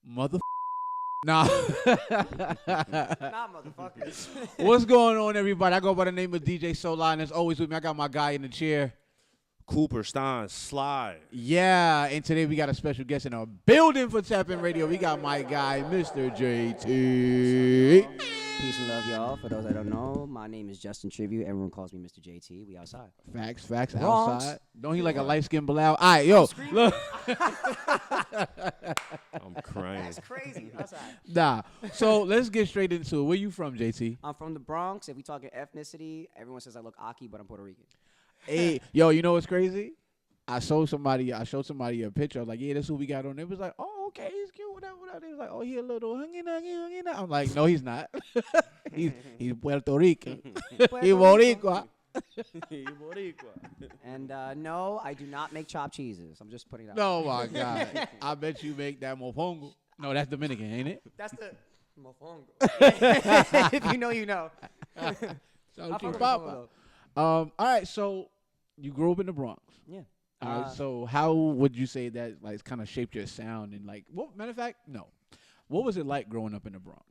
Mother. Nah. Nah, motherfuckers. What's going on, everybody? I go by the name of DJ Soulaah, and as always with me, I got my guy in the chair. Cooper, Stein, Slyy. Yeah, and today we got a special guest in our building for TapIn Radio. We got my guy, Mr. JT. Peace and love, y'all. For those that don't know, my name is Justin Tribute. Everyone calls me Mr. JT. We outside. Facts, Bronx. outside. Don't he like a light-skinned Bilal? All right, yo, look. I'm crying. That's crazy. Outside. Nah, so let's get straight into it. Where you from, JT? I'm from the Bronx. If we talking ethnicity, everyone says I look Aki, but I'm Puerto Rican. Hey, yo, you know what's crazy? I showed somebody a picture. I was like, yeah, that's who we got on. It was like, oh, okay, he's cute. Whatever. They was like, oh, he a little hungina. I'm like, no, he's not. he's Puerto Rican. He Boricua. And no, I do not make chopped cheeses. I'm just putting it out. No, my God. I bet you make that mofongo. No, that's Dominican, ain't it? That's the mofongo. If you know, you know. So Papa. All right, so you grew up in the Bronx. Yeah. All right, so how would you say that like kind of shaped your sound and like what matter of fact, no. What was it like growing up in the Bronx?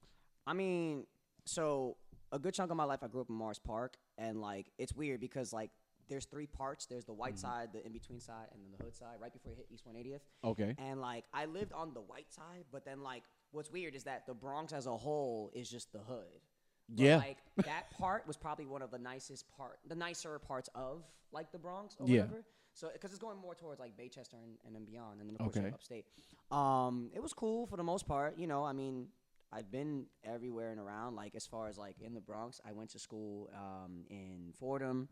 I mean, so a good chunk of my life I grew up in Mars Park, and like it's weird because like there's three parts. There's the white side, the in-between side, and then the hood side right before you hit East 180th. Okay. And like I lived on the white side, but then like what's weird is that the Bronx as a whole is just the hood. But, yeah. like that part was probably one of the nicer parts of like the Bronx or Yeah. whatever. So because it's going more towards like Baychester and then beyond, and then of course Okay. like, upstate. It was cool for the most part. You know, I mean, I've been everywhere and around. Like as far as like in the Bronx, I went to school in Fordham.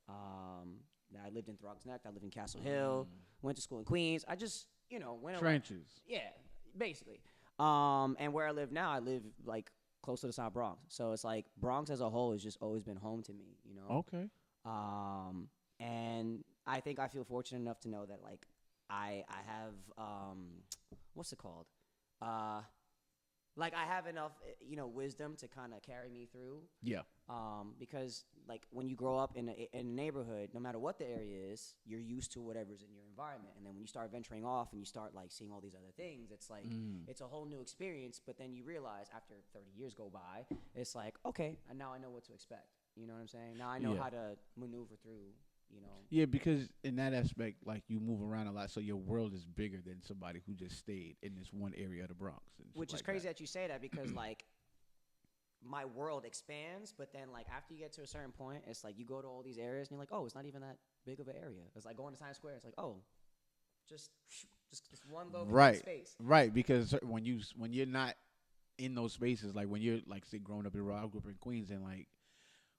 I lived in Throgs Neck. I lived in Castle Hill. Went to school in Queens. I just went around. Trenches. Yeah, basically. And where I live now, I live like close to the South Bronx. So it's like Bronx as a whole has just always been home to me, Okay. And I think I feel fortunate enough to know that like I have what's it called? Like I have enough wisdom to kind of carry me through. Yeah. Because like when you grow up in a neighborhood, no matter what the area is, you're used to whatever's in your environment. And then when you start venturing off and you start like seeing all these other things, it's like it's a whole new experience. But then you realize after 30 years go by, it's like, okay, and now I know what to expect. You know what I'm saying? Now I know how to maneuver through. Yeah, because in that aspect, like you move around a lot, so your world is bigger than somebody who just stayed in this one area of the Bronx. Which is crazy that you say that because like my world expands, but then like after you get to a certain point, it's like you go to all these areas and you're like, oh, it's not even that big of an area. It's like going to Times Square. It's like, oh, just one little space. Right, because when you're not in those spaces, like when you're like say growing up in I grew up in Queens and like.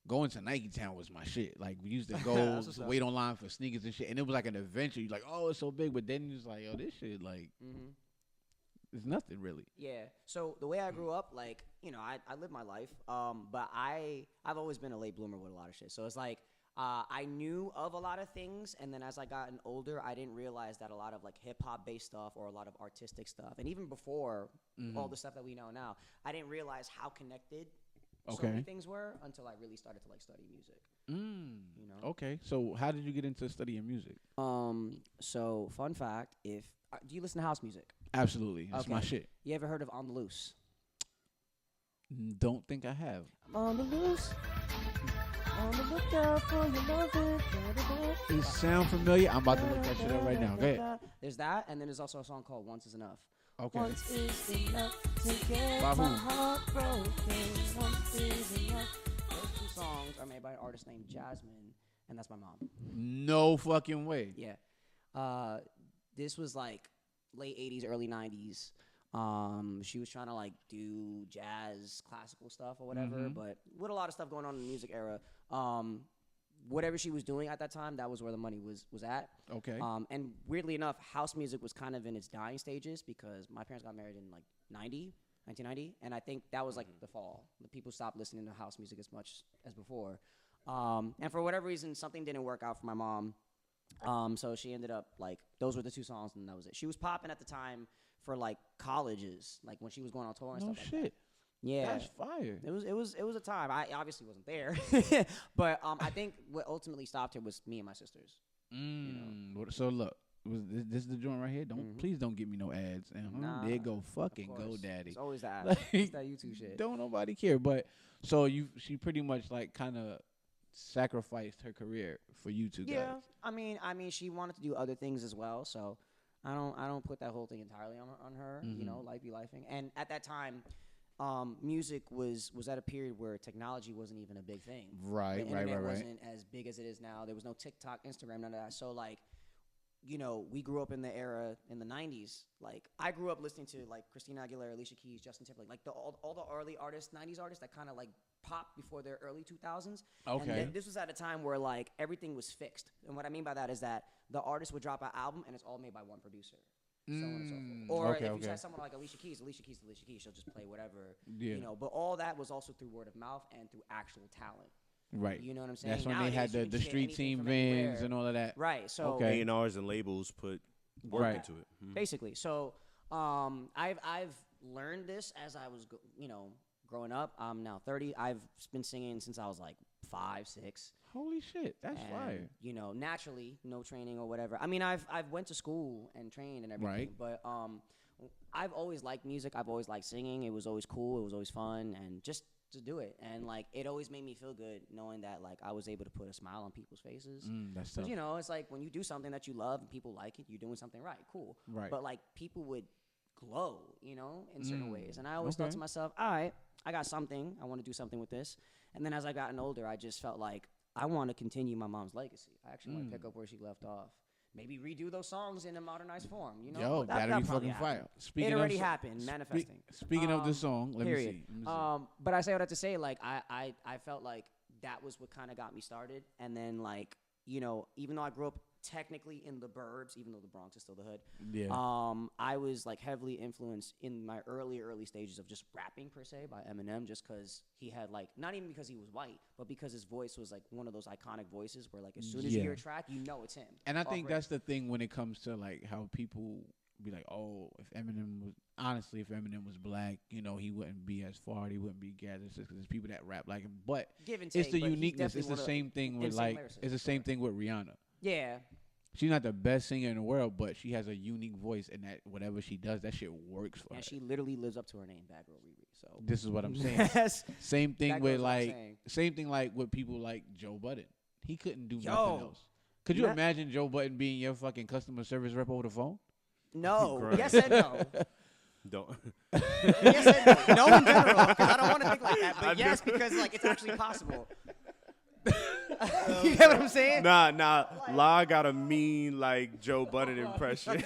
Going to Nike Town was my shit. Like, we used to go wait online for sneakers and shit. And it was like an adventure. You're like, oh, it's so big. But then you're like, oh, this shit, like, it's nothing really. Yeah. So the way I grew up, like, I lived my life. But I've always been a late bloomer with a lot of shit. So it's like I knew of a lot of things. And then as I gotten older, I didn't realize that a lot of, like, hip-hop based stuff or a lot of artistic stuff. And even before all the stuff that we know now, I didn't realize how connected so many things were until I really started to like study music. Okay. So how did you get into studying music? So fun fact: do you listen to house music? Absolutely, that's my shit. You ever heard of On the Loose? Don't think I have. I'm on the loose. On the lookout for your loving. It sound familiar? I'm about to look that shit up right now. Go ahead. There's that, and then there's also a song called "Once Is Enough." Okay. Once is enough to get By my who? heart broken. Once is enough. Those two songs are made by an artist named Jasmin, and that's my mom. No fucking way. Yeah. This was like late 80s, early 90s. She was trying to like do jazz, classical stuff or whatever, but with a lot of stuff going on in the music era. Whatever she was doing at that time, that was where the money was at. Okay. And weirdly enough, house music was kind of in its dying stages because my parents got married in like 1990, and I think that was like the fall. The people stopped listening to house music as much as before. And for whatever reason, something didn't work out for my mom. So she ended up like those were the two songs, and that was it. She was popping at the time for like colleges, like when she was going on tour and stuff like that. Yeah, that's fire. It was a time. I obviously wasn't there, but I think what ultimately stopped her was me and my sisters. So look, this is the joint right here. Please don't give me no ads. And there go fucking GoDaddy. It's always that. Like, it's that YouTube shit. Don't nobody care. But so she pretty much like kind of sacrificed her career for you two guys. Yeah, I mean, she wanted to do other things as well. So I don't put that whole thing entirely on her. You know, life be lifing. And at that time, music was at a period where technology wasn't even a big thing. Right. The internet wasn't as big as it is now. There was no TikTok, Instagram, none of that. So like, you know, we grew up in the era in the 90s. Like, I grew up listening to, like, Christina Aguilera, Alicia Keys, Justin Timberlake, like, all the early artists, 90s artists that kind of, like, popped before their early 2000s. Okay. And this was at a time where, like, everything was fixed. And what I mean by that is that the artist would drop an album, and it's all made by one producer. So on and so forth. Or if you said someone like Alicia Keys, she'll just play whatever. Yeah. You know, but all that was also through word of mouth and through actual talent. Right. You know what I'm saying? That's when they had the street team vans and all of that. Right. So A&Rs and labels put work into it. Basically. So I've learned this as I was growing up. I'm now 30. I've been singing since I was like 5, 6. Holy shit, that's fire. You know, naturally, no training or whatever. I mean, I've went to school and trained and everything, but I've always liked music. I've always liked singing. It was always cool. It was always fun, and just to do it. And like, it always made me feel good knowing that like I was able to put a smile on people's faces. That's tough. You know, it's like when you do something that you love and people like it, you're doing something right. Cool. Right. But like, people would glow, you know, in certain ways. And I always thought to myself, all right, I got something. I want to do something with this. And then as I gotten older, I just felt like I want to continue my mom's legacy. I actually want to pick up where she left off. Maybe redo those songs in a modernized form, you know? Yo, that'd be fucking fire. It already happened, manifesting. Speaking of the song, let me see. But I say all that to say, like, I felt like that was what kind of got me started. And then, like, you know, even though I grew up technically in the burbs, even though the Bronx is still the hood, I was, like, heavily influenced in my early stages of just rapping, per se, by Eminem, just because he had, like, not even because he was white, but because his voice was, like, one of those iconic voices where, like, as soon as you hear a track, you know it's him. And I think that's the thing when it comes to, like, how people be like, oh, if Eminem was black, you know, he wouldn't be as far, he wouldn't be gathered, because there's people that rap like him. But it's the uniqueness. It's the same thing with, like, it's the same thing with Rihanna. Yeah. She's not the best singer in the world, but she has a unique voice, and that whatever she does, that shit works for her. And she literally lives up to her name, Bad Girl Riri. So this is what I'm saying. Same thing with like with people like Joe Budden. He couldn't do nothing else. Could you imagine Joe Budden being your fucking customer service rep over the phone? No. Yes and no. Don't. Yes and no. No in general, because I don't want to think like that. But yes, because like it's actually possible. You get what I'm saying? Nah. La got a mean like Joe Budden impression.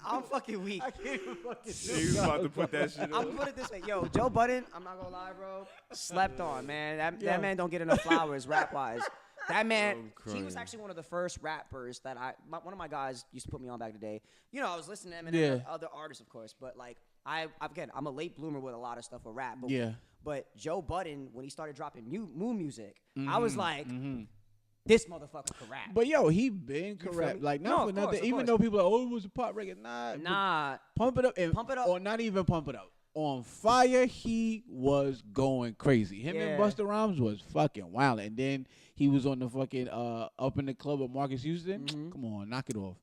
I'm fucking weak. I can't even fucking do You about to put that shit on? I'm put it this way. Yo, Joe Budden, I'm not gonna lie, bro. Slept on, man. That man don't get enough flowers rap-wise. That man, he was actually one of the first rappers that one of my guys used to put me on back in the day. You know, I was listening to Eminem and other artists, of course, but like, I'm a late bloomer with a lot of stuff with rap. But Joe Budden, when he started dropping new music, I was like, this motherfucker can rap. But yo, he been can rap. Like, not for nothing. Even though people are like, oh, it was a pop record. Nah. Pump it up. Or not even pump it up. On Fire, he was going crazy. Him and Busta Rhymes was fucking wild. And then he was on the fucking Up in the Club with Marcus Houston. Come on, knock it off.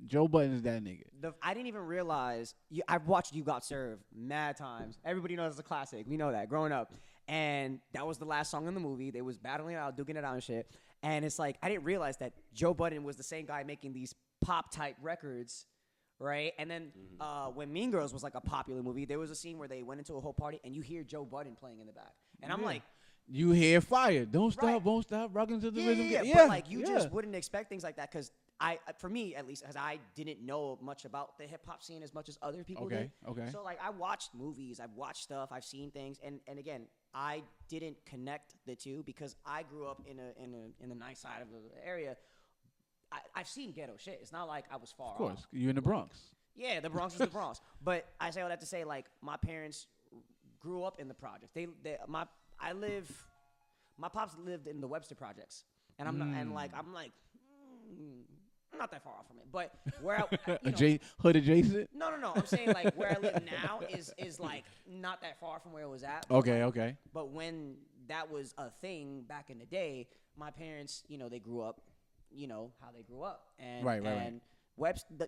Joe Budden is that nigga. I didn't even realize. I've watched You Got Served mad times. Everybody knows it's a classic. We know that growing up. And that was the last song in the movie. They was battling it out, duking it out and shit. And it's like, I didn't realize that Joe Budden was the same guy making these pop-type records, right? And then when Mean Girls was like a popular movie, there was a scene where they went into a whole party, and you hear Joe Budden playing in the back. And I'm like... You hear Fire. Don't stop, won't stop, rocking to the rhythm. Yeah, but like, you just wouldn't expect things like that, because for me at least, as I didn't know much about the hip hop scene as much as other people did. Okay. So like, I watched movies, I've watched stuff, I've seen things, and again, I didn't connect the two because I grew up in the nice side of the area. I've seen ghetto shit. It's not like I was far off. Of course, you're in the Bronx. Yeah, the Bronx is the Bronx. But I say all that to say, like, my parents grew up in the projects. My pops lived in the Webster projects, and I'm not that far off from it. But where hood adjacent? No. I'm saying like where I live now is like not that far from where it was at. Okay. But when that was a thing back in the day, my parents, you know, they grew up how they grew up. And Right.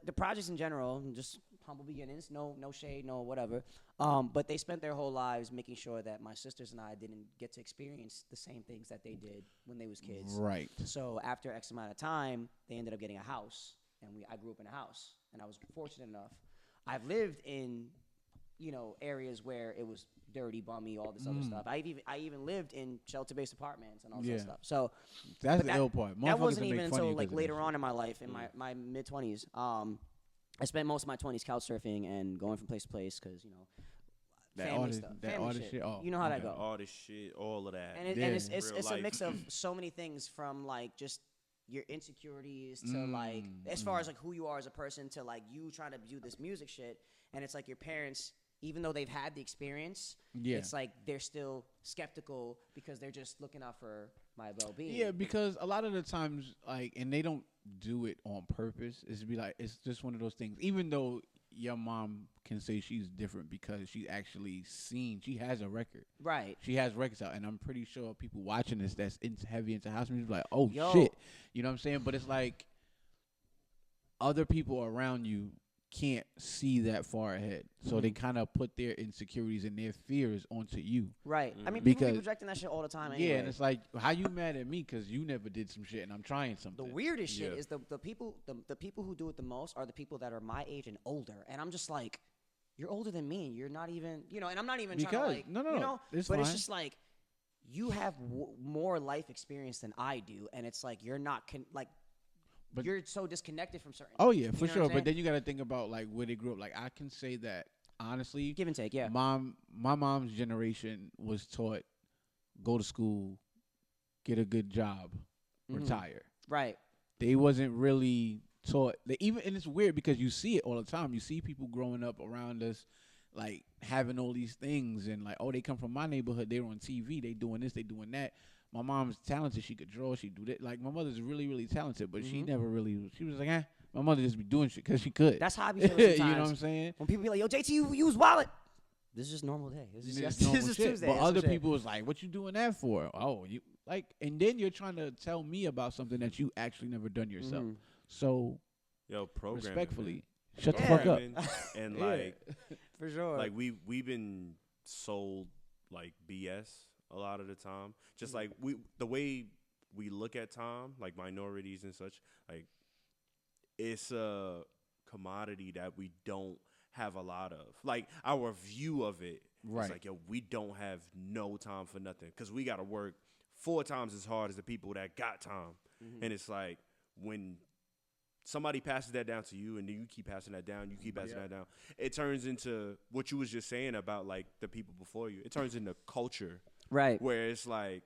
The projects in general, just humble beginnings, no shade, no whatever. But they spent their whole lives making sure that my sisters and I didn't get to experience the same things that they did when they was kids. Right. So after X amount of time, they ended up getting a house, and I grew up in a house, and I was fortunate enough. I've lived in, areas where it was dirty, bummy, all this other stuff. I even lived in shelter-based apartments and all that stuff. So that's the ill part. That wasn't even until like later on in my life, in my mid-20s. I spent most of my 20s couch surfing and going from place to place because family stuff. Oh, you know how that goes. Artist shit, all of that. And it's a mix of so many things, from like just your insecurities to like as far as like who you are as a person to like you trying to do this music shit. And it's like your parents, even though they've had the experience, it's like they're still skeptical because they're just looking out for my well-being. Yeah, because a lot of the times, like, and they don't do it on purpose. It's just one of those things. Even though your mom can say she's different because she has a record. Right. She has records out, and I'm pretty sure people watching this that's heavy into house music like, oh shit, you know what I'm saying? But it's like other people around you can't see that far ahead, so they kind of put their insecurities and their fears onto you. Right. I mean, people be projecting that shit all the time. Anyway. Yeah, and it's like, how you mad at me because you never did some shit and I'm trying something. The weirdest shit is the people who do it the most are the people that are my age and older, and I'm just like, you're older than me. You're not even, and I'm not even trying to like, no, it's but fine. it's just like you have more life experience than I do, and it's like you're not but you're so disconnected from certain. Oh yeah, for sure. But then you got to think about like where they grew up. Like I can say that honestly, give and take. Yeah. My mom's generation was taught, go to school, get a good job, retire. Right. They wasn't really taught. And it's weird because you see it all the time. You see people growing up around us, like having all these things and like, oh, they come from my neighborhood. They're on TV. They doing this. They doing that. My mom's talented. She could draw. She do that. Like, my mother's really, really talented, but she never really, she was like, my mother just be doing shit because she could. That's how I be feeling sometimes. You know what I'm saying? When people be like, yo, JT, you use wallet. This is just normal day. This is Tuesday. But other people was like, what you doing that for? Oh, you like, and then you're trying to tell me about something that you actually never done yourself. So, respectfully, shut the fuck up. And like, for sure. Like we've been sold like BS a lot of the time. Just like the way we look at time, like minorities and such, like it's a commodity that we don't have a lot of. Like our view of it, it's like, yo, we don't have no time for nothing because we got to work 4 times as hard as the people that got time. And it's like when somebody passes that down to you and then you keep passing that down, that down, it turns into what you was just saying about like the people before you. It turns into culture. Right. Where it's like,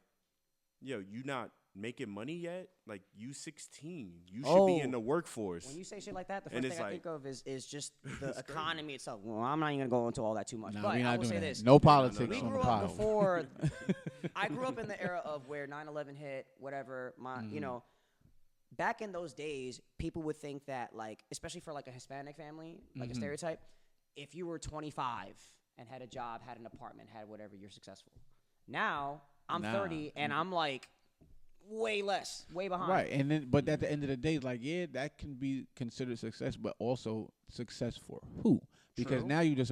yo, you not making money yet? Like, you 16. You should be in the workforce. When you say shit like that, the first thing I think of is just the economy itself. Well, I'm not even going to go into all that too much. But I will say this. No politics. We grew up before. I grew up in the era of where 9/11 hit, whatever. Back in those days, people would think that, like, especially for like a Hispanic family, like a stereotype, if you were 25 and had a job, had an apartment, had whatever, you're successful. Now, I'm 30, and I'm, like, way behind. Right, and then, but at the end of the day, like, yeah, that can be considered success, but also success for who? Because now you're just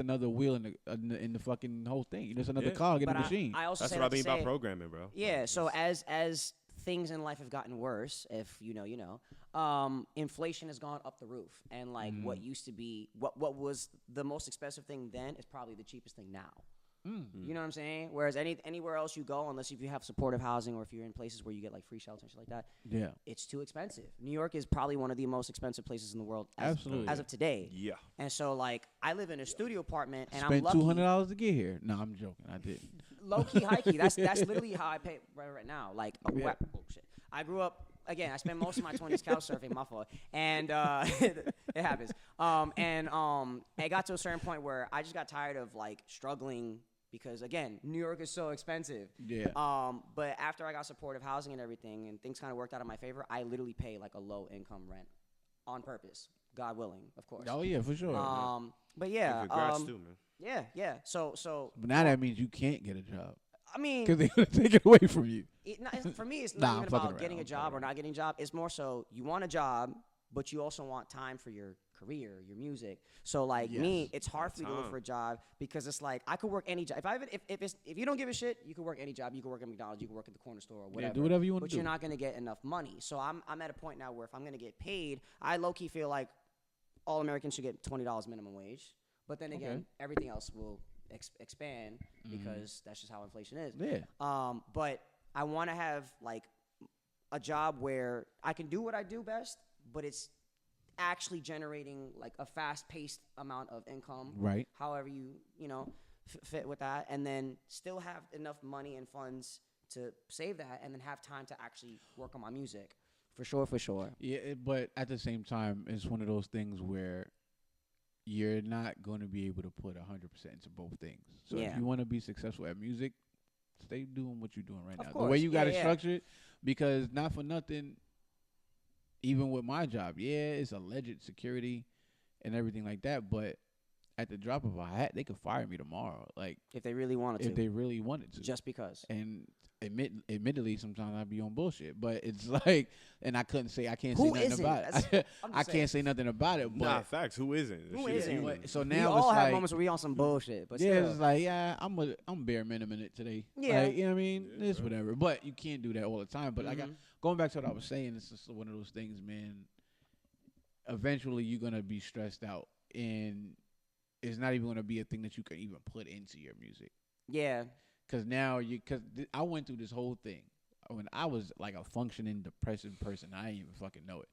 another wheel in the fucking whole thing. You're just another cog in the machine. That's what I mean about programming, bro. Yeah, so as things in life have gotten worse, if you know, inflation has gone up the roof, and like what used to be, what was the most expensive thing then is probably the cheapest thing now. You know what I'm saying? Whereas anywhere else you go, unless if you have supportive housing or if you're in places where you get like free shelter and shit like that, it's too expensive. New York is probably one of the most expensive places in the world as of today. Yeah. And so like I live in a studio apartment and I'm lucky. $200 to get here. No, I'm joking. I didn't. Low key, high key. That's literally how I pay right now. Like shit. I grew up. Again, I spent most of my 20s couch surfing, my fault, and it happens. It got to a certain point where I just got tired of like struggling. Because again, New York is so expensive. Yeah. But after I got supportive housing and everything, and things kind of worked out in my favor, I literally pay like a low income rent, on purpose, God willing, of course. Oh yeah, for sure. But yeah. Congrats too, man. Yeah. So. But now that means you can't get a job. I mean, because they're gonna take it away from you. For me, it's Nah, not I'm even fucking about getting a around. job or not getting a job. It's more so you want a job, but you also want time for your career, your music. So like me, Yes. it's hard for me to look Time. for a job because it's like I could work any job. If you don't give a shit, you can work any job. You can work at McDonald's, you can work at the corner store or whatever. do whatever you wanna But do. you're not gonna get enough money. So I'm at a point now where if I'm gonna get paid, I low key feel like all Americans should get $20 minimum wage. But then again, everything else will expand because that's just how inflation is. Yeah. But I want to have like a job where I can do what I do best, but it's actually generating like a fast-paced amount of income. Right. However you know fit with that, and then still have enough money and funds to save that, and then have time to actually work on my music. For sure. Yeah, but at the same time, it's one of those things where you're not going to be able to put 100% into both things. So if you want to be successful at music, stay doing what you're doing right now. Course. The way you got it structured, because not for nothing, even with my job, it's alleged security and everything like that, but at the drop of a hat, they could fire me tomorrow. Like if they really wanted to. If they really wanted to. Just because. And admittedly, sometimes I'd be on bullshit, but it's like, and I can't say nothing about it. I can't say nothing about it. But nah, facts. Who isn't? Who isn't? But, so we now all it's have like, moments where we on some bullshit, but yeah, still. it's like, I'm bare minimum it today. Yeah. Like, you know what I mean? It's whatever. But you can't do that all the time. But like, going back to what I was saying, it's just one of those things, man. Eventually, you're gonna be stressed out, and it's not even gonna be a thing that you can even put into your music. Yeah. Because now I went through this whole thing when I was like a functioning depressive person. I didn't even fucking know it.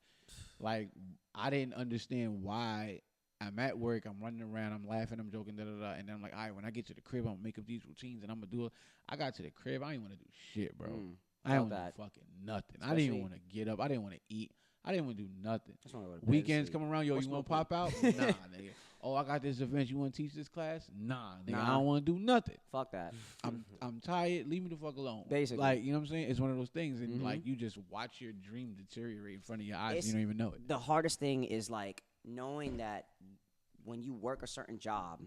Like, I didn't understand why I'm at work, I'm running around, I'm laughing, I'm joking, and then I'm like, all right, when I get to the crib, I'm gonna make up these routines and I'm gonna do it. I got to the crib, I didn't want to do shit, bro. I didn't want to do fucking nothing. I didn't even want to get up. I didn't want to eat. I didn't want to do nothing. Weekends come around, yo, you want to pop out? Nah, nigga. Oh, I got this event. You want to teach this class? Nah, nigga. I don't want to do nothing. Fuck that. I'm tired. Leave me the fuck alone. Basically. Like, you know what I'm saying? It's one of those things. And, like, you just watch your dream deteriorate in front of your eyes. You don't even know it. The hardest thing is, like, knowing that when you work a certain job,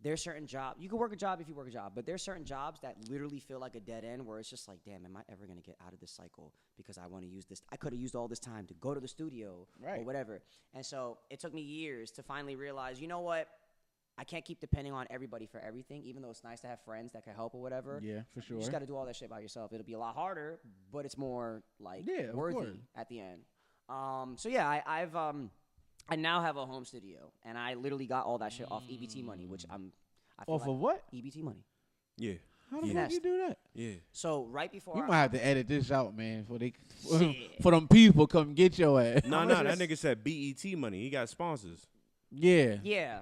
there's certain jobs. You can work a job if you work a job, but there's certain jobs that literally feel like a dead end where it's just like, damn, am I ever going to get out of this cycle because I want to use this? I could have used all this time to go to the studio or whatever. And so it took me years to finally realize, you know what? I can't keep depending on everybody for everything, even though it's nice to have friends that can help or whatever. Yeah, for sure. You just got to do all that shit by yourself. It'll be a lot harder, but it's more like worthy at the end. So yeah, I now have a home studio, and I literally got all that shit off EBT money, which I feel off like of what? EBT money. Yeah. How the fuck you do that? Yeah. So right before you might have to edit this out, man, for them people come get your ass. No, that nigga said BET money. He got sponsors. Yeah. Yeah.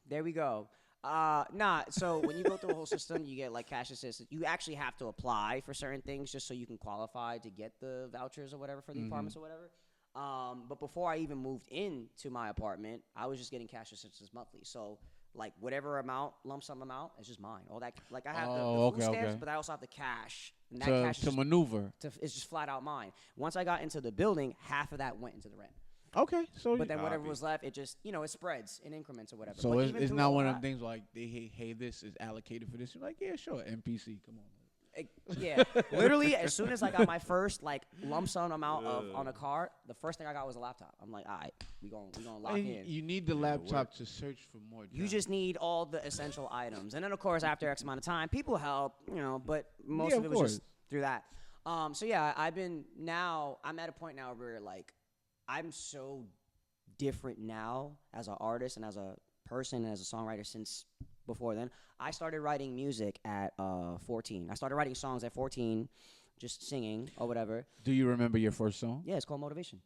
There we go. So when you go through a whole system, you get like cash assistance. You actually have to apply for certain things just so you can qualify to get the vouchers or whatever for the apartments or whatever. But before I even moved into my apartment, I was just getting cash assistance monthly. So like whatever amount, lump sum amount, it's just mine. All that, like I have the food stamps, but I also have the cash. And that cash to maneuver. It's just flat out mine. Once I got into the building, half of that went into the rent. Okay, so but then whatever was left, it just it spreads in increments or whatever. So it's not one of them things like hey, this is allocated for this. You're like, yeah, sure, NPC, come on. Yeah, literally, as soon as I got my first like lump sum amount on a card, the first thing I got was a laptop. I'm like, all right, we gonna lock in. You need the laptop to search for more jobs. You just need all the essential items, and then of course after X amount of time, people help, but most of it was just through that. So yeah, I'm at a point now where like I'm so different now as an artist and as a person and as a songwriter since before then. I started writing music at 14. I started writing songs at 14, just singing or whatever. Do you remember your first song? Yeah, it's called Motivation.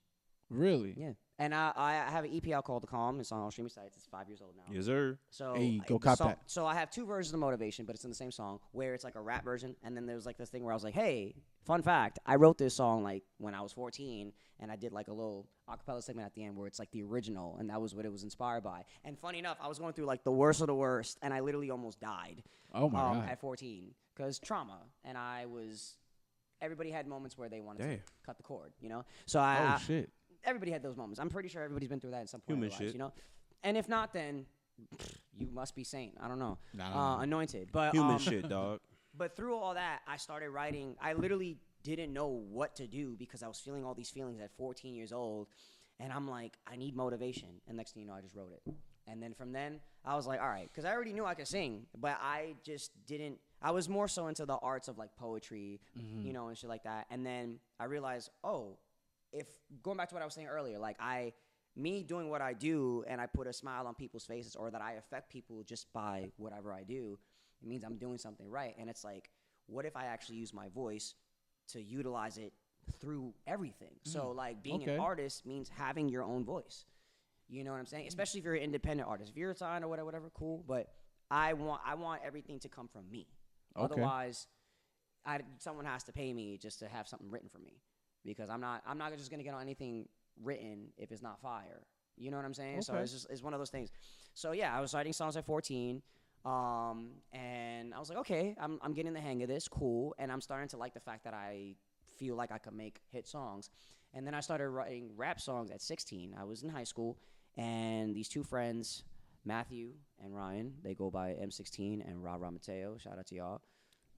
Really? Yeah. And I have an EP out called The Calm. It's on all streaming sites. It's 5 years old now. Yes, sir. So hey, go cop that. So I have two versions of Motivation, but it's in the same song where it's like a rap version. And then there's like this thing where I was like, hey, fun fact, I wrote this song like when I was 14, and I did like a little acapella segment at the end where it's like the original, and that was what it was inspired by. And funny enough, I was going through like the worst of the worst, and I literally almost died. Oh my God. At 14 because trauma, and everybody had moments where they wanted to cut the cord, So shit. Everybody had those moments. I'm pretty sure everybody's been through that at some point Human in their lives, shit. And if not, then you must be sane. I don't know. Nah. Anointed. But Human shit, dog. But through all that, I started writing. I literally didn't know what to do because I was feeling all these feelings at 14 years old. And I'm like, I need motivation. And next thing you know, I just wrote it. And then from then, I was like, all right, because I already knew I could sing, but I just didn't. I was more so into the arts of like poetry, you know, and shit like that. And then I realized, oh, if going back to what I was saying earlier, like me doing what I do and I put a smile on people's faces or that I affect people just by whatever I do, it means I'm doing something right. And it's like, what if I actually use my voice to utilize it through everything? So like being an artist means having your own voice. You know what I'm saying? Especially if you're an independent artist. If you're signed or whatever, cool. But I want everything to come from me. Okay. Otherwise, someone has to pay me just to have something written for me, because I'm not just gonna get on anything written if it's not fire. You know what I'm saying? Okay. So it's one of those things. So yeah, I was writing songs at 14, and I was like, okay, I'm getting the hang of this, cool, and I'm starting to like the fact that I feel like I could make hit songs. And then I started writing rap songs at 16. I was in high school. And these two friends, Matthew and Ryan, they go by M16 and Ra Mateo. Shout out to y'all.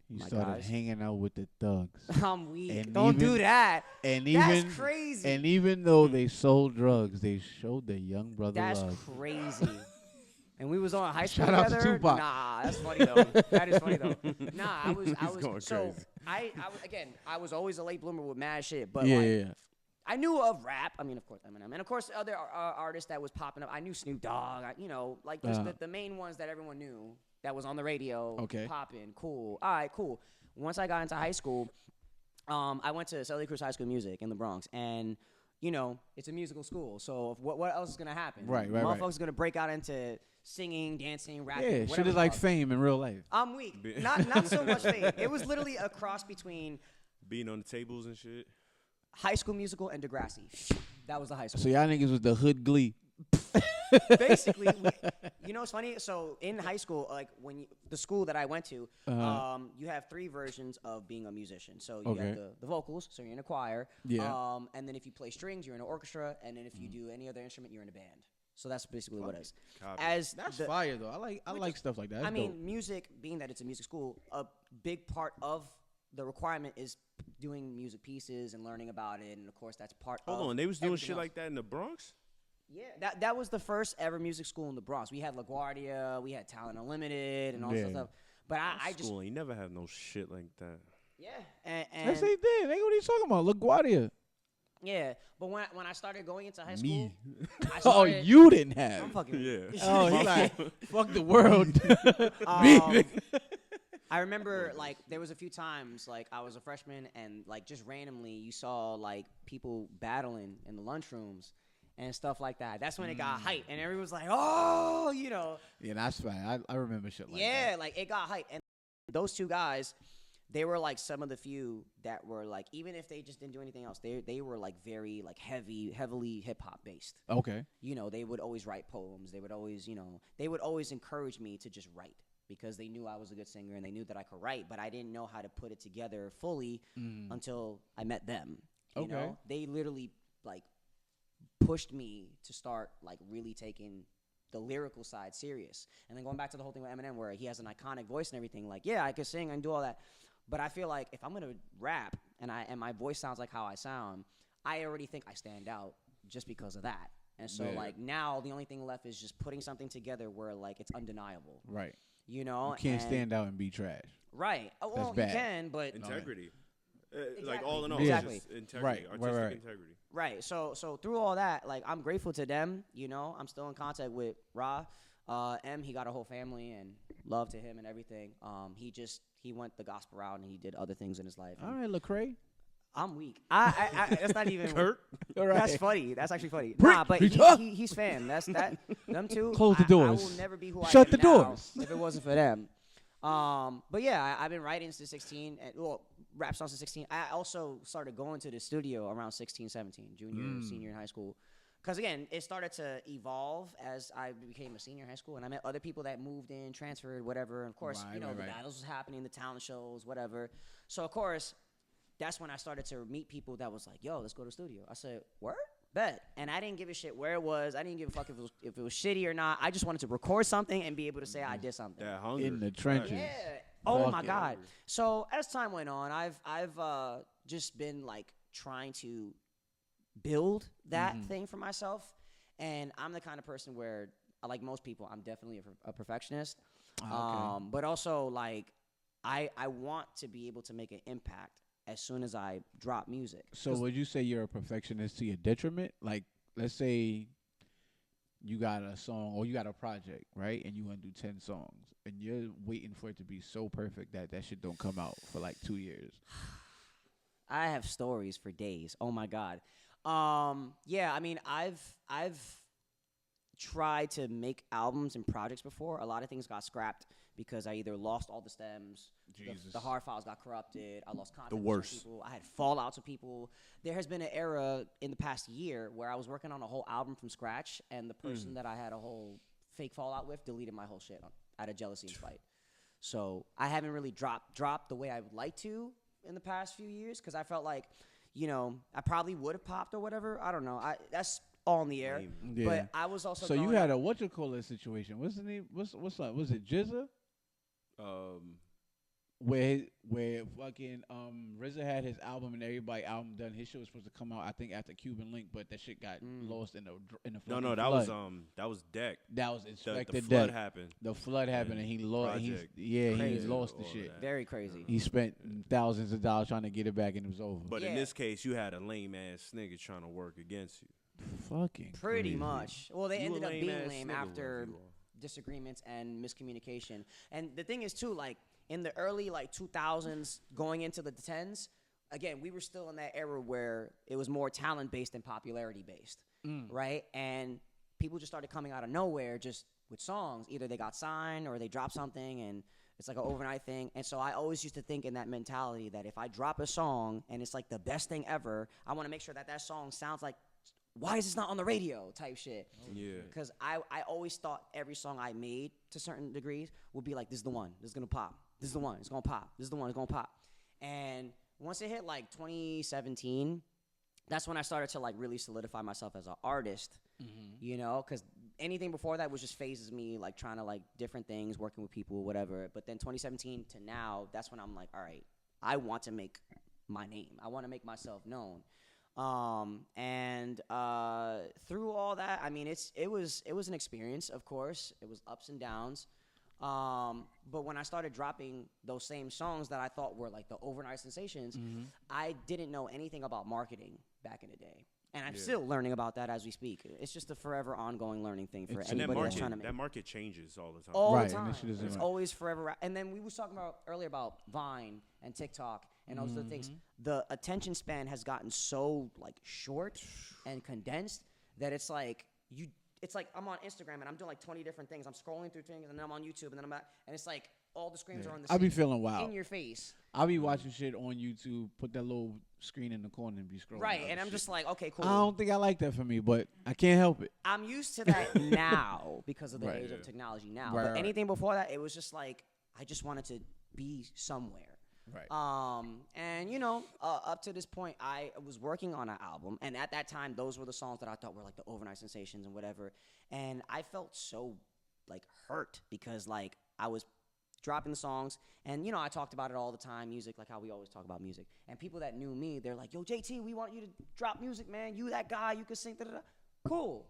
You started hanging out with the thugs. I'm weak. Don't do that. That's crazy. And even though they sold drugs, they showed their young brother love. That's crazy. And we was on high school together. Shout out to Tupac. Nah, that's funny though. That is funny though. Nah, I was so crazy. I was always a late bloomer with mad shit, but I knew of rap. I mean, of course, Eminem. And, of course, other artists that was popping up. I knew Snoop Dogg. Like the main ones that everyone knew that was on the radio. Okay. Popping. Cool. All right, cool. Once I got into high school, I went to Slyy Cooper's High School Music in the Bronx. And, it's a musical school. So what else is going to happen? Right. Motherfuckers going to break out into singing, dancing, rapping. Yeah, shit is like Fame in real life. I'm weak. Not so much Fame. It was literally a cross between being on the tables and shit. High School Musical and Degrassi. That was the high school. So y'all niggas was the hood Glee. Basically, it's funny. So in high school, like the school that I went to, you have 3 versions of being a musician. So you have the vocals, so you're in a choir. Yeah. And then if you play strings, you're in an orchestra. And then if you do any other instrument, you're in a band. So that's basically what it is. That's fire though. I like stuff like that. That's dope. Music, being that it's a music school, a big part of the requirement is doing music pieces and learning about it, and of course that's part of. Hold on, they was doing shit like that in the Bronx? Yeah, that was the first ever music school in the Bronx. We had LaGuardia, we had Talent Unlimited, and all that stuff. But I just you never had no shit like that. Yeah, and yes, they did. What are you talking about? LaGuardia. Yeah, but when I started going into high school, you didn't have. I'm fucking he like fuck the world. Me. I remember, like, there was a few times, like, I was a freshman and, like, just randomly you saw, like, people battling in the lunchrooms and stuff like that. That's when it got hype, and everyone was like, oh, Yeah, that's fine. I remember shit like that. Yeah, like, it got hype. And those two guys, they were, like, some of the few that were, like, even if they just didn't do anything else, they were, like, very, like, heavily hip-hop based. Okay. They would always write poems. They would always, they would always encourage me to just write, because they knew I was a good singer and they knew that I could write, but I didn't know how to put it together fully until I met them. You know? They literally, like, pushed me to start, like, really taking the lyrical side serious. And then going back to the whole thing with Eminem, where he has an iconic voice and everything, like, yeah, I can sing and do all that. But I feel like if I'm going to rap and my voice sounds like how I sound, I already think I stand out just because of that. And so, like, now the only thing left is just putting something together where, like, it's undeniable. Right. You can't stand out and be trash. Right. Well, you can, but integrity. Exactly. Like all in all, exactly. Integrity, artistic integrity. Right. So through all that, like, I'm grateful to them. I'm still in contact with Ra. He got a whole family, and love to him and everything. He went the gospel route and he did other things in his life. All right, Lecrae. I'm weak. That's not even Kurt. Right. That's funny. That's actually funny. But he's fan. That's that. Them two. Close the doors. I will never be who I am the doors if it wasn't for them. But yeah, I've been writing since 16. Rap songs since 16. I also started going to the studio around 16, 17, junior, senior in high school. Because, again, it started to evolve as I became a senior in high school, and I met other people that moved in, transferred, whatever. And, of course, the battles was happening, the talent shows, whatever. So, of course, that's when I started to meet people that was like, yo, let's go to the studio. I said, word? Bet. And I didn't give a shit where it was. I didn't give a fuck if it was shitty or not. I just wanted to record something and be able to say I did something. That hunger. In the trenches. Yeah. Oh my God. So as time went on, I've just been like trying to build that thing for myself, and I'm the kind of person where, like most people, I'm definitely a perfectionist. But also like I want to be able to make an impact as soon as I drop music. So would you say you're a perfectionist to your detriment? Like, let's say you got a song or you got a project, right? And you want to do 10 songs, and you're waiting for it to be so perfect that that shit don't come out for like 2 years. I have stories for days. Oh my God. Yeah, I mean, I've tried to make albums and projects before. A lot of things got scrapped because I either lost all the stems, the hard files got corrupted, I lost contact with some people, I had fallouts with people. There has been an era in the past year where I was working on a whole album from scratch, and the person that I had a whole fake fallout with deleted my whole shit out of jealousy and spite. So I haven't really dropped the way I would like to in the past few years, because I felt like, you know, I probably would have popped or whatever. I don't know. That's all in the air. Yeah. But I was also. So you had a whatchamacallit situation. What's the name? What's up? Was it Jizza? Where fucking RZA had his album and everybody album done. His shit was supposed to come out, I think, after Cuban Link, but that shit got lost in the No, that flood. that was Deck. That was Inspector The Deck. flood happened. The flood happened, and he lost. He lost the shit. Very crazy. He spent thousands of dollars trying to get it back, and it was over. But in this case, you had a lame ass nigga trying to work against you. Fucking pretty crazy. much. Well, they ended up being lame after disagreements and miscommunication. And the thing is too, like, in the early like 2000s going into the 10s, again, we were still in that era where it was more talent based than popularity based, right? And people just started coming out of nowhere just with songs. Either they got signed or they dropped something, and it's like an overnight thing. And so I always used to think in that mentality that if I drop a song and it's like the best thing ever, I want to make sure that that song sounds like, why is this not on the radio type shit? Yeah. Because I always thought every song I made to certain degrees would be like, this is the one. This is going to pop. This is the one. It's going to pop. This is the one. It's going to pop. And once it hit like 2017, that's when I started to like really solidify myself as an artist, you know, because anything before that was just phases me, like trying to like different things, working with people, whatever. But then 2017 to now, that's when I'm like, all right, I want to make my name. I want to make myself known. And through all that, I mean, it was an experience, of course. It was ups and downs. But when I started dropping those same songs that I thought were like the overnight sensations, I didn't know anything about marketing back in the day. And I'm still learning about that as we speak. It's just a forever ongoing learning thing for anybody that's trying to make. That market changes all the time. All the time. It's always forever. And then we was talking about earlier about Vine and TikTok and those other things. The attention span has gotten so like short and condensed that it's like I'm on Instagram and I'm doing like 20 different things. I'm scrolling through things, and then I'm on YouTube, and then and it's like all the screens are on the same. I be feeling wild in your face. I be watching shit on YouTube, put that little screen in the corner and be scrolling. Right, and I'm just like, okay, cool. I don't think I like that for me, but I can't help it. I'm used to that now because of the age of technology now. But anything before that, it was just like I just wanted to be somewhere. Right. And you know, up to this point, I was working on an album, and at that time, those were the songs that I thought were like the overnight sensations and whatever. And I felt so like hurt because like I was dropping the songs, and you know, I talked about it all the time, music, like how we always talk about music. And people that knew me, they're like, "Yo, JT, we want you to drop music, man. You that guy, you can sing." Da-da-da. Cool.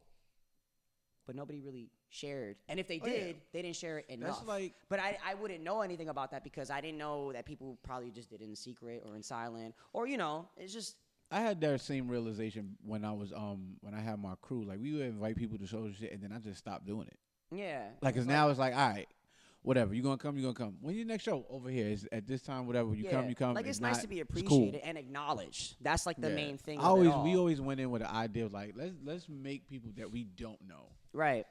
But nobody really shared. And if they did, they didn't share it enough. That's like, but I wouldn't know anything about that because I didn't know that people probably just did it in secret or in silent. Or, you know, it's just. I had that same realization when I was when I had my crew. Like, we would invite people to shows and shit, and then I just stopped doing it. Yeah. Like, because now it's like, all right, whatever. You going to come, you going to come. When your next show? Over here. It's at this time, whatever. You come, you come. Like, it's nice to be appreciated and acknowledged. That's, like, the main thing We always went in with the idea of, like, let's make people that we don't know. Right.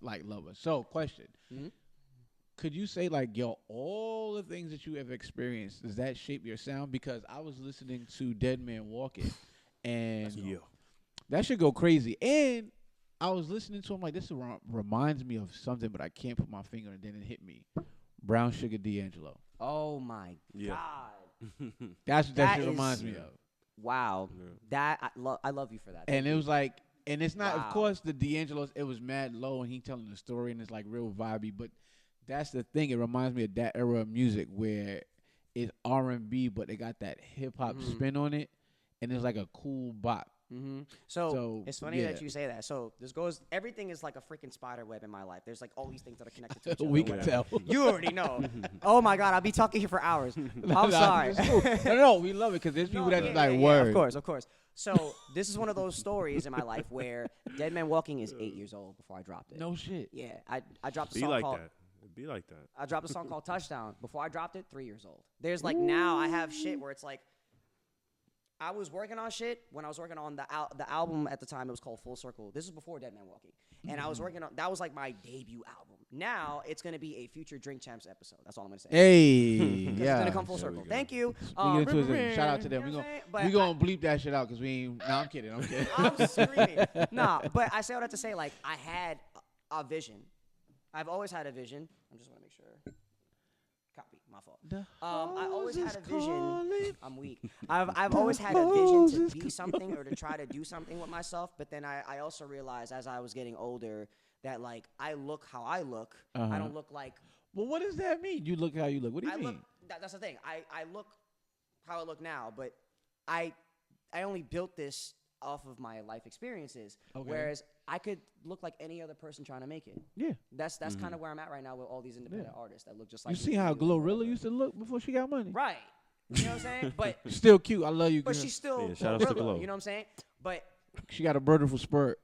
Like, love us. So, question. Could you say, like, yo, all the things that you have experienced, does that shape your sound? Because I was listening to Dead Man Walking, and that should go crazy. And I was listening to him like, this reminds me of something, but I can't put my finger, and then it hit me. Brown Sugar D'Angelo. Oh, my God. That's what that shit reminds me of. Wow. Yeah. I love you for that. And it was like, and it's not, of course, the D'Angelo's, it was mad low, and he telling the story, and it's like real vibey, but that's the thing. It reminds me of that era of music where it's R&B, but they got that hip hop spin on it, and it's like a cool bop. So it's funny that you say that. So this goes. Everything is like a freaking spider web in my life. There's like all these things that are connected to each other. We can tell. You already know. Oh my God, I'll be talking here for hours. I'm sorry. No, we love it because there's people that like word. Of course. So this is one of those stories in my life where Dead Man Walking is 8 years old before I dropped it. No shit. Yeah, I dropped a song called. Be like that. I dropped a song called Touchdown. Before I dropped it, 3 years old. There's like now I have shit where it's like I was working on shit when I was working on the album at the time. It was called Full Circle. This was before Dead Man Walking, and I was working on that was like my debut album. Now it's gonna be a future Drink Champs episode. That's all I'm gonna say. Hey, yeah, it's gonna come full circle. Thank you. Shout out to them. We gonna bleep that shit out because we ain't. No, I'm kidding. I'm screaming. Nah, but I say all that to say like I had a vision. I've always had a vision. I just want to make sure. Copy. My fault. I always had a vision. I'm weak. I've always had a vision to be something or to try to do something with myself. But then I also realized as I was getting older that like I look how I look. I don't look like. Well, what does that mean? You look how you look. What do you mean? That's the thing. I look how I look now, but I only built this off of my life experiences. Okay. Whereas I could look like any other person trying to make it. Yeah. That's kind of where I'm at right now with all these independent artists that look just like you. See how Glorilla used to look before she got money? Right. You know what I'm saying? But still cute. I love you, girl. But she's still shout out to Glo. You know what I'm saying? But she got a beautiful spurt.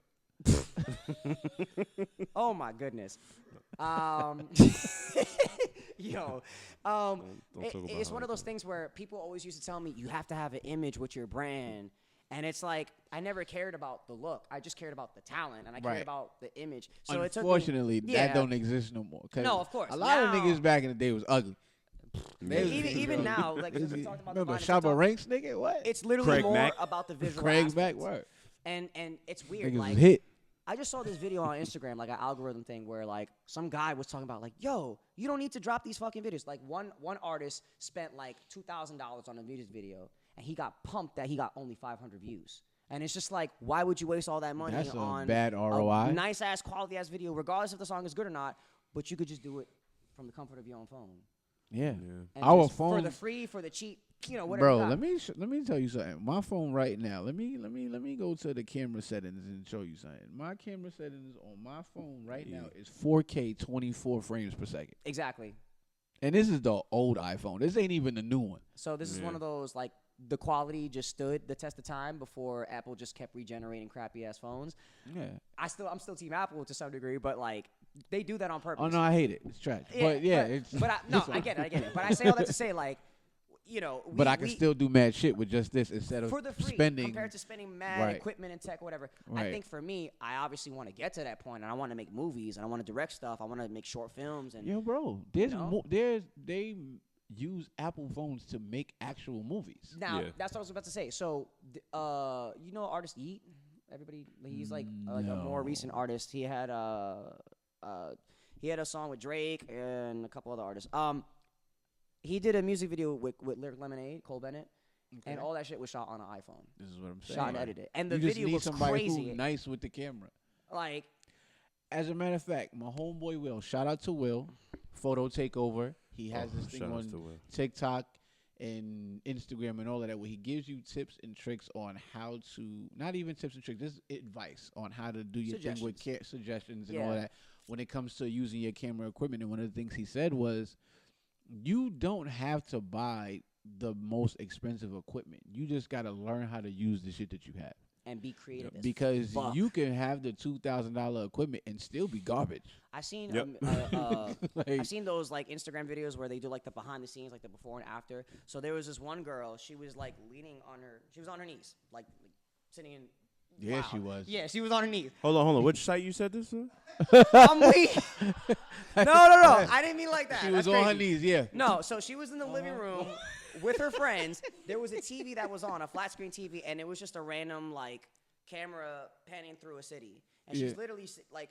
Oh my goodness. Yo. It's one of those things where people always used to tell me you have to have an image with your brand. And it's like I never cared about the look. I just cared about the talent, and I cared about the image. So unfortunately, that don't exist no more. No, of course. A lot of niggas back in the day was ugly. Even now, like we talked about. Remember Shabba Ranks, nigga? What? It's literally more about the visual. Craig's back, word. And it's weird. Niggas like was hit. I just saw this video on Instagram, like an algorithm thing, where like some guy was talking about like, yo, you don't need to drop these fucking videos. Like one artist spent like $2,000 on a music video. And he got pumped that he got only 500 views. And it's just like, why would you waste all that money on bad ROI? A nice-ass quality-ass video, regardless if the song is good or not, but you could just do it from the comfort of your own phone. Yeah. Our phone. For the free, for the cheap, whatever. Bro, let me tell you something. My phone right now, let me go to the camera settings and show you something. My camera settings on my phone right now is 4K 24 frames per second. Exactly. And this is the old iPhone. This ain't even the new one. So this is one of those, like, the quality just stood the test of time before Apple just kept regenerating crappy ass phones. Yeah, I'm still team Apple to some degree, but like they do that on purpose. Oh no, I hate it. It's trash. Yeah, I get it. But I say all that to say like, but I can still do mad shit with just this instead of for the free, spending compared to spending mad equipment and tech or whatever. Right. I think for me, I obviously want to get to that point, and I want to make movies, and I want to direct stuff. I want to make short films, and bro, they use Apple phones to make actual movies. Now, that's what I was about to say. So, artist Yeet? Everybody, he's like a more recent artist. He had a song with Drake and a couple other artists. He did a music video with Lyric Lemonade, Cole Bennett, and all that shit was shot on an iPhone. This is what I'm saying. Shot and edited, and the you video just need was somebody crazy. Who's nice with the camera. Like, as a matter of fact, my homeboy Will. Shout out to Will. Photo Takeover. He has this thing on TikTok and Instagram and all of that where he gives you tips and tricks on how to, not even tips and tricks, this is advice on how to do your thing with suggestions and all that when it comes to using your camera equipment. And one of the things he said was, you don't have to buy the most expensive equipment. You just got to learn how to use the shit that you have. And be creative because you can have the $2,000 equipment and still be garbage. I've seen I've seen those like Instagram videos where they do like the behind the scenes, like the before and after. So there was this one girl, she was like she was on her knees, like sitting in. Yeah, wow. she was. Yeah, she was on her knees. Hold on. Which site you said this on? I'm weak. No. I didn't mean like that. She was on her knees, yeah. No, so she was in the living room with her friends. There was a TV that was on, a flat screen TV, and it was just a random like camera panning through a city. And she's literally like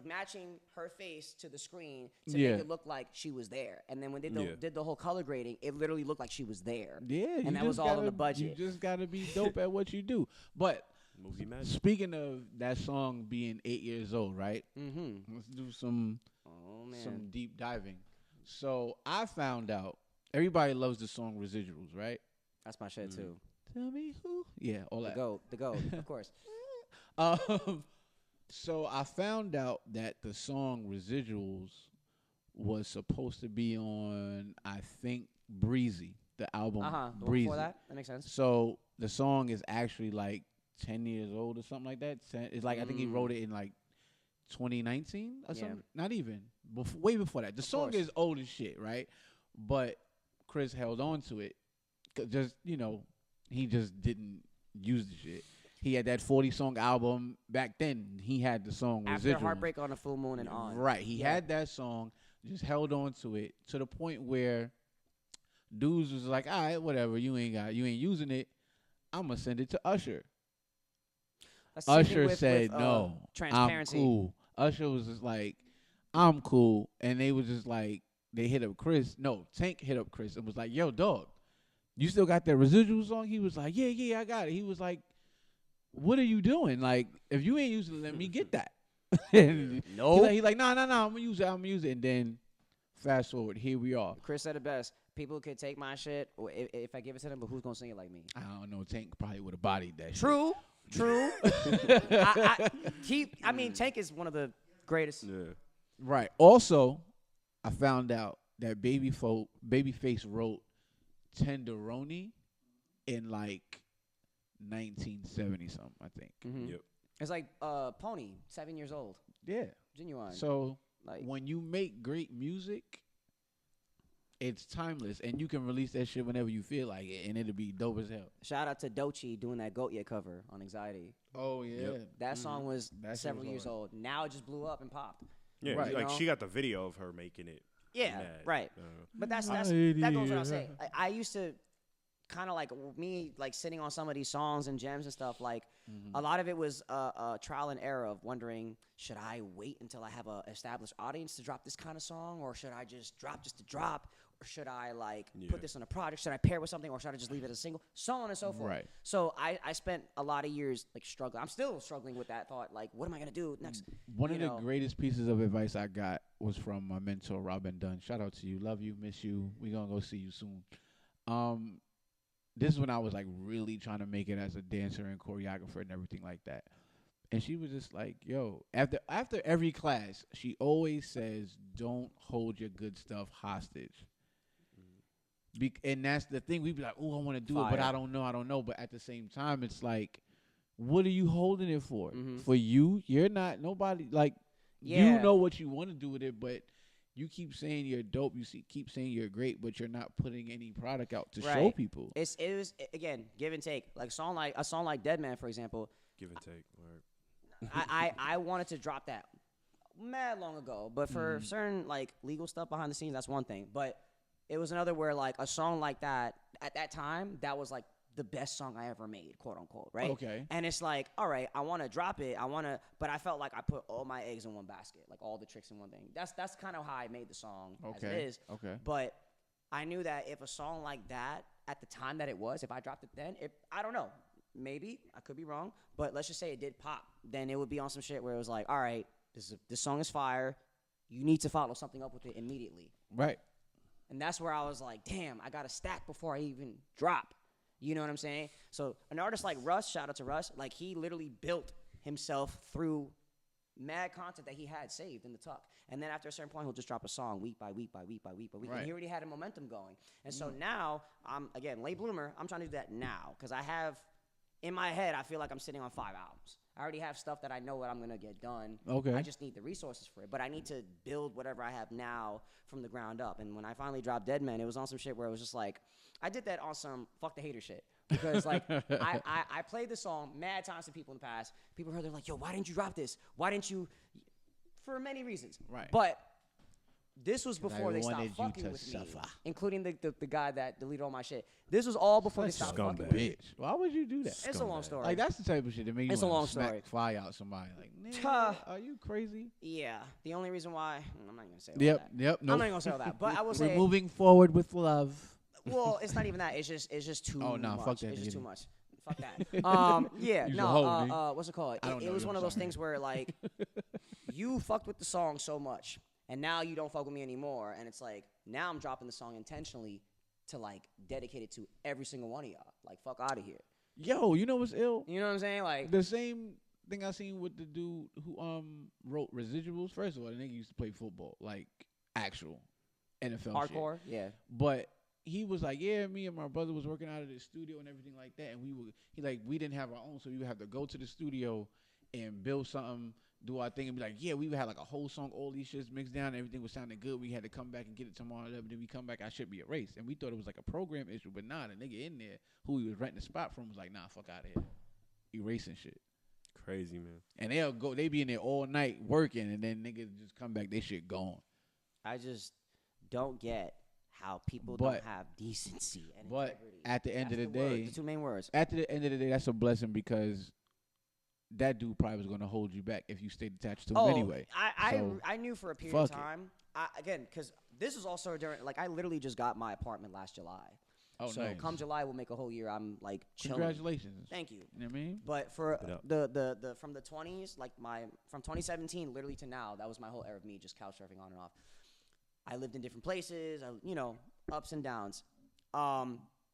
matching her face to the screen to make it look like she was there. And then when they did the whole color grading, it literally looked like she was there. Yeah, and that was all in the budget. You just gotta be dope at what you do. But movie magic. Speaking of that song being 8 years old, right? Mm-hmm. Let's do some some deep diving. So I found out everybody loves the song Residuals, right? That's my shit too. Tell me who? Yeah, all that. The goat, of course. So I found out that the song Residuals was supposed to be on, I think, Breezy, the album The Breezy. one before that makes sense. So the song is actually like 10 years old or something like that. It's like I think he wrote it in like 2019 or something. Not even. Way before that. The song is old as shit, right? But Chris held on to it. Just, he just didn't use the shit. He had that 40-song album back then. He had the song After Residuals. Heartbreak on a Full Moon and on. Right. He had that song, just held on to it to the point where dudes was like, all right, whatever, you ain't using it. I'm going to send it to Usher. Usher said, no, I'm cool. Usher was just like, I'm cool. And they was just like, they hit up Chris. No, Tank hit up Chris and was like, yo, dog, you still got that Residual song? He was like, yeah, I got it. He was like, what are you doing? Like, if you ain't using it, let me get that. No. He like, nah, I'm gonna use it. And then fast forward, here we are. Chris said it best. People could take my shit, or if I give it to them, but who's gonna sing it like me? I don't know. Tank probably would have bodied that. True. I mean, Tank is one of the greatest. Yeah. Right. Also, I found out that Babyface wrote Tenderoni in like 1970 something, I think. Mm-hmm. Yep. It's like Pony, 7 years old. Yeah. Genuine. So when you make great music, it's timeless, and you can release that shit whenever you feel like it, and it'll be dope as hell. Shout out to Doechii doing that Goat Yeah cover on Anxiety. Oh yeah. Yep. That song was several years old. Now it just blew up and popped. Yeah, right. Like she got the video of her making it. Yeah, mad. right. But that goes without saying. I used to kind of like me, like sitting on some of these songs and gems and stuff. Like a lot of it was a trial and error of wondering, should I wait until I have a established audience to drop this kind of song, or should I just drop just to drop, or should I put this on a project? Should I pair with something, or should I just leave it as a single? So on and so forth. Right. So I spent a lot of years like struggling. I'm still struggling with that thought. Like, what am I gonna do next? One of the greatest pieces of advice I got was from my mentor Robin Dunn. Shout out to you, love you, miss you. We gonna go see you soon. This is when I was like really trying to make it as a dancer and choreographer and everything like that. And she was just like, yo, after every class, she always says, don't hold your good stuff hostage. And that's the thing. We'd be like, oh, I want to do it, but I don't know. But at the same time, it's like, what are you holding it for? Mm-hmm. For you? You're not, nobody, like, you know what you want to do with it, but you keep saying you're dope. You keep saying you're great, but you're not putting any product out to show people. It was again give and take. Like a song like Dead Man, for example. Give and take. I wanted to drop that mad long ago, but for certain like legal stuff behind the scenes, that's one thing. But it was another where like a song like that at that time, that was like the best song I ever made, quote unquote, right? Okay. And it's like, all right, I want to drop it. But I felt like I put all my eggs in one basket, like all the tricks in one thing. That's kind of how I made the song as it is. Okay. But I knew that if a song like that, at the time that it was, if I dropped it then, I don't know, maybe, I could be wrong, but let's just say it did pop, then it would be on some shit where it was like, all right, this song is fire. You need to follow something up with it immediately. Right. And that's where I was like, damn, I got to stack before I even drop. You know what I'm saying? So an artist like Russ, shout out to Russ, like he literally built himself through mad content that he had saved in the tuck. And then after a certain point, he'll just drop a song week by week by week by week by week. Right. And he already had a momentum going. And so now, I'm, again, late bloomer, I'm trying to do that now. Because I have, in my head, I feel like I'm sitting on 5 albums. I already have stuff that I know that I'm going to get done. Okay. I just need the resources for it. But I need to build whatever I have now from the ground up. And when I finally dropped Dead Man, it was on some shit where it was just like, I did that on some fuck the hater shit. Because, like, I played the song mad times to people in the past. People heard, they're like, yo, why didn't you drop this? Why didn't you? For many reasons. Right. But this was before they stopped fucking with me, including the guy that deleted all my shit. This was all before they stopped fucking with me. Why would you do that? It's a long story. Like, that's the type of shit that makes you want to smack fire out somebody. Like, nigga, are you crazy? Yeah. The only reason why, I'm not even going to say all that. Yep. I'm not even going to say all that. But I will say. We're moving forward with love. Well, it's not even that. It's just too much. Oh, no, fuck that. It's just too much. Fuck that. Yeah, no, what's it called? It was one of those things where, like, you fucked with the song so much. And now you don't fuck with me anymore. And it's like, now I'm dropping the song intentionally to, like, dedicate it to every single one of y'all. Like, fuck out of here. Yo, you know what's ill? You know what I'm saying? Like, the same thing I seen with the dude who wrote Residuals. First of all, the nigga used to play football, like actual NFL hardcore, shit. yeah. But he was like, yeah, me and my brother was working out of the studio and everything like that, and we didn't have our own, so we would have to go to the studio and build something, do our thing, and be like, yeah, we would have like a whole song, all these shits mixed down, everything was sounding good. We had to come back and get it tomorrow, and then we come back, I should be erased. And we thought it was like a program issue, but nah, the nigga in there who he was renting the spot from was like, nah, fuck out of here, erasing shit. Crazy, man. And they be in there all night working, and then niggas just come back, they shit gone. I just don't get how people don't have decency and integrity. But at the end of the day, the two main words. At the end of the day, that's a blessing because that dude probably was going to hold you back if you stayed attached to him anyway. I knew for a period of time. Again, because this was also during, like, I literally just got my apartment last July. Oh, so nice. Come July, we'll make a whole year. I'm like chilling. Congratulations. Thank you. You know what I mean? But for the from the 20s, like from 2017 literally to now, that was my whole era of me just couch surfing on and off. I lived in different places, ups and downs.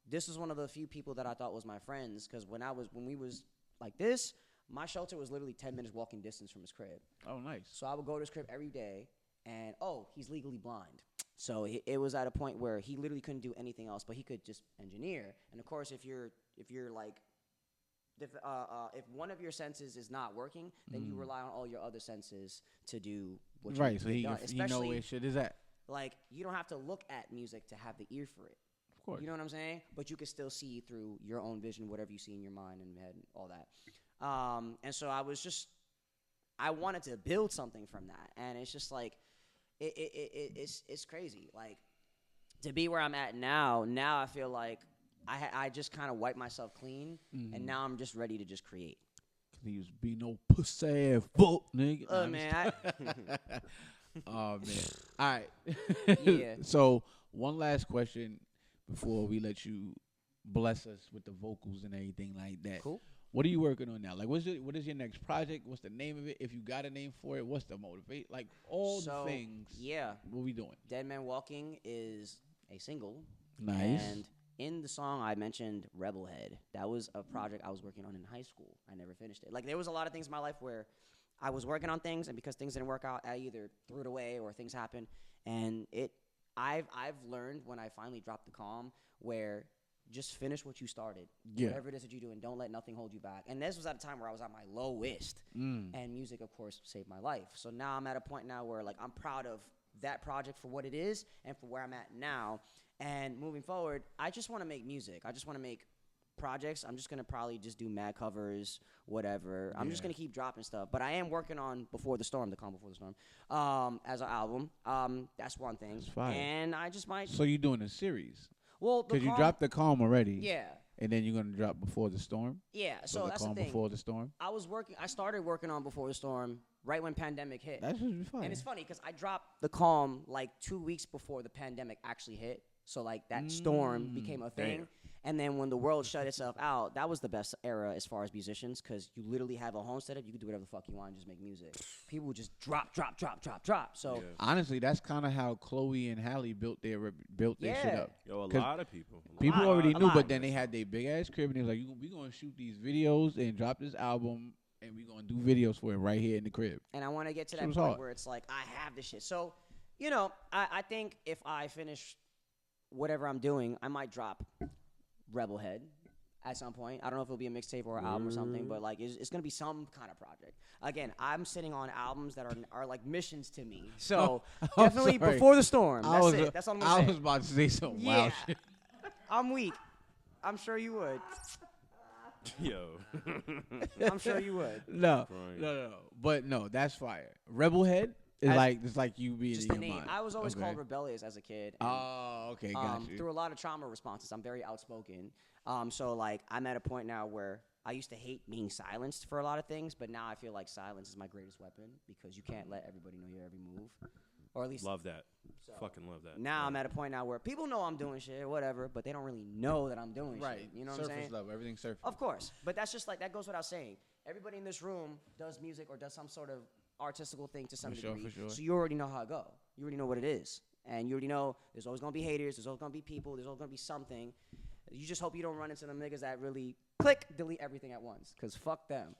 This was one of the few people that I thought was my friends, because when we was like this, my shelter was literally 10 minutes walking distance from his crib. Oh, nice. So I would go to his crib every day, and he's legally blind. So it was at a point where he literally couldn't do anything else, but he could just engineer. And of course, if one of your senses is not working, then you rely on all your other senses to do what you need to get done. He know where shit is at. Like, you don't have to look at music to have the ear for it. Of course. You know what I'm saying? But you can still see through your own vision, whatever you see in your mind and head and all that. And so I wanted to build something from that. And it's just like, it's crazy. Like, to be where I'm at now I feel like I just kind of wiped myself clean, and now I'm just ready to just create. Please be no pussy ass fuck, nigga. Man. Oh, man. All right. Yeah. So, one last question before we let you bless us with the vocals and everything like that. Cool. What are you working on now? Like, what is your next project? What's the name of it? If you got a name for it, what's the motivate? Like, all the things. Yeah. What we doing? Dead Man Walking is a single. Nice. And in the song, I mentioned Rebel Head. That was a project I was working on in high school. I never finished it. Like, there was a lot of things in my life where I was working on things, and because things didn't work out, I either threw it away or things happened. And I've learned when I finally dropped the calm, where just finish what you started. Yeah. Whatever it is that you do, and don't let nothing hold you back. And this was at a time where I was at my lowest. And music, of course, saved my life. So now I'm at a point now where, like, I'm proud of that project for what it is and for where I'm at now. And moving forward, I just want to make music. I just want to make projects. I'm just going to probably just do mad covers, whatever. I'm just going to keep dropping stuff. But I am working on Before the Storm, the Calm Before the Storm, as an album. That's one thing. That's fire. And I just might. So you're doing a series? Well, because you dropped the Calm already. Yeah. And then you're gonna drop Before the Storm. Yeah. So that's the thing. Before the Storm. I started working on Before the Storm right when pandemic hit. That should be fun. And it's funny because I dropped the Calm like 2 weeks before the pandemic actually hit. So like that storm became a thing. Damn. And then when the world shut itself out, that was the best era as far as musicians, because you literally have a home setup. You can do whatever the fuck you want and just make music. People would just drop. So honestly, that's kind of how Chloe and Halle built their shit up. Yo, a lot of people. People already knew, but then they had their big ass crib, and they was like, "We gonna shoot these videos and drop this album, and we gonna do videos for it right here in the crib." And I want to get to that point where it's like I have this shit. So, I think if I finish whatever I'm doing, I might drop Rebel Head at some point. I don't know if it'll be a mixtape or an album or something, but like it's gonna be some kind of project. Again, I'm sitting on albums that are like missions to me. So definitely Before the Storm. That's it. That's all I'm gonna say. I was about to say some wild shit. I'm weak. I'm sure you would. Yo. I'm sure you would. No. But no, that's fire. Rebel Head is it's like you being just in the your name. mind. I was always called rebellious as a kid. And, okay, got you. Through a lot of trauma responses, I'm very outspoken. So like I'm at a point now where I used to hate being silenced for a lot of things, but now I feel like silence is my greatest weapon because you can't let everybody know your every move, or at least love that. So Fucking love that. Now I'm at a point now where people know I'm doing shit or whatever, but they don't really know that I'm doing shit. You know what I'm saying? Surface level, everything surface. Of course, but that's just like that goes without saying. Everybody in this room does music or does some sort of artistical thing to some For sure, degree. for sure. So you already know how it go. You already know what it is. And you already know there's always going to be haters. There's always going to be people. There's always going to be something. You just hope you don't run into them niggas that really click, delete everything at once. Because fuck them.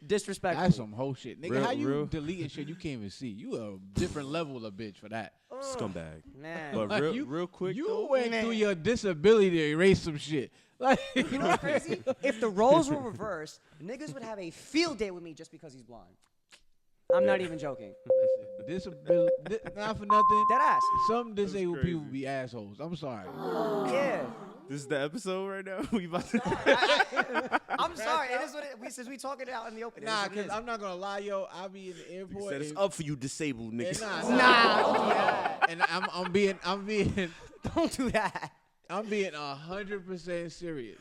Disrespectful. That's some whole shit. Nigga, how you real. deleting shit you can't even see? You a different level of bitch for that. Scumbag. Man. But Like, real quick, You though, went through your disability to erase some shit. Like, You know what's crazy? If the roles were reversed, niggas would have a field day with me just because he's blind. I'm not even joking. disability, not for nothing. Dead ass. Some disabled crazy. people be assholes. I'm sorry. Yeah. this is the episode right now. We about to. I'm sorry. It is what since we talking it out in the open. Nah, because because I'm not going to lie, yo. I'll be in the airport. Said it's and- up for you disabled and niggas. nah. don't do that. And I'm being Don't do that. 100% serious.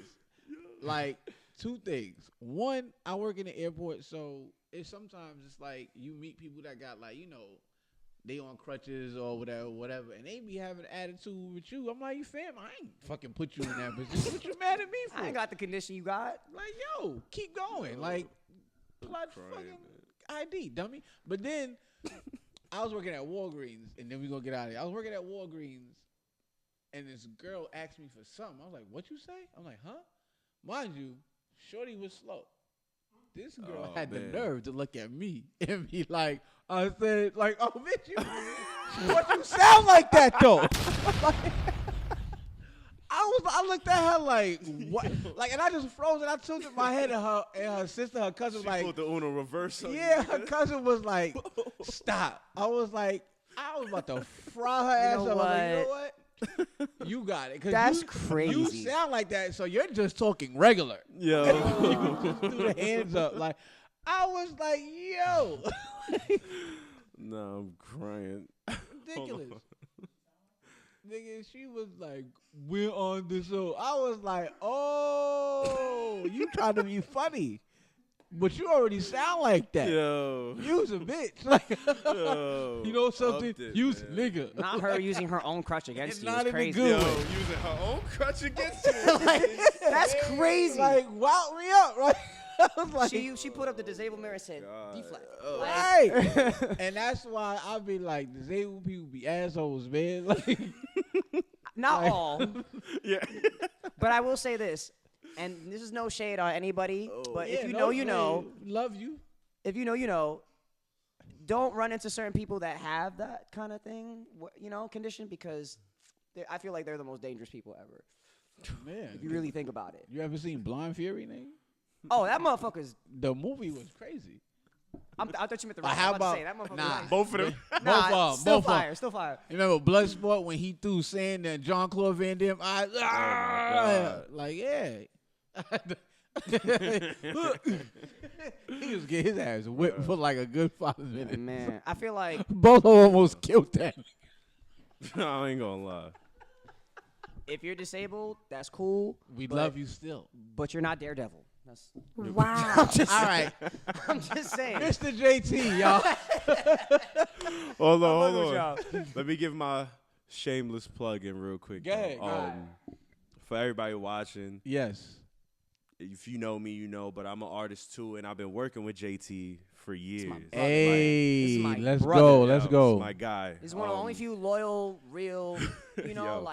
Like, two things. One, I work in the airport, so sometimes it's like you meet people that got like, they on crutches or whatever, and they be having an attitude with you. I'm like, fam, I ain't fucking put you in that position. What you mad at me for? I ain't got the condition you got. Like, yo, keep going. Like, plot fucking ID, dummy. But then I was working at Walgreens, and then we gonna get out of here. I was working at Walgreens, and this girl asked me for something. I was like, what you say? I'm like, huh? Mind you, shorty was slow. This girl had the nerve to look at me and be like, I said, like, oh, bitch, what you sound like that, though? I looked at her like, what? Like, and I just froze and I tilted my head at her and her sister, her cousin, She like, pulled the Uno reverse. On yeah, you. her cousin was like, stop. I was about to fry her ass know up. I was like, you know what? what? You got it. 'Cause That's you crazy. sound like that, so you're just talking regular. Yo. You just threw the hands up. Like, I was like, yo. No, I'm crying. Ridiculous. Nigga, she was like, we're on the show. I was like, oh, you trying to be funny. But you already sound like that. Yo. You's a bitch. Like, Yo. you know something? Upped it, You's man. nigga. Not her using her own crutch against It's you. not It's in the crazy. good Yo, way. using her own crutch against you. Like, that's crazy. Like, wow me up, right? I was like, She put up the disabled mirror and said, deflect. right. And that's why I be like, disabled people be assholes, man. Like, Not Like- all, Yeah. but I will say this, and this is no shade on anybody, but if you know, you know. Love you. If you know, you know. Don't run into certain people that have that kind of thing, condition, because I feel like they're the most dangerous people ever. Man. If you really think about it. You ever seen Blind Fury, nigga? Oh, that motherfucker's. The movie was crazy. I thought you meant the Like, right. how I'm about about- to say, that motherfucker nah. nice. Both of them. Nah, both still of 'em. fire, still fire. You remember Bloodsport when he threw sand and John Claude Van Damme eyes? God. Like, yeah. He was getting his ass whipped for like a good 5 minutes. Man, I feel like Both of them almost killed that. I ain't gonna lie. if you're disabled, that's cool. We but- love you still. But you're not Daredevil. That's, Wow. All right. I'm just saying. Mr. JT, y'all. Hold with on. y'all. Let me give my shameless plug in real quick. Go ahead, though. go ahead. For everybody watching, Yes. if you know me, you know, but I'm an artist too, and I've been working with JT for years. brother. Hey, This is my let's brother. go. Yo, Let's it's go. my guy. He's one of the only few loyal, real, Yo, and I'm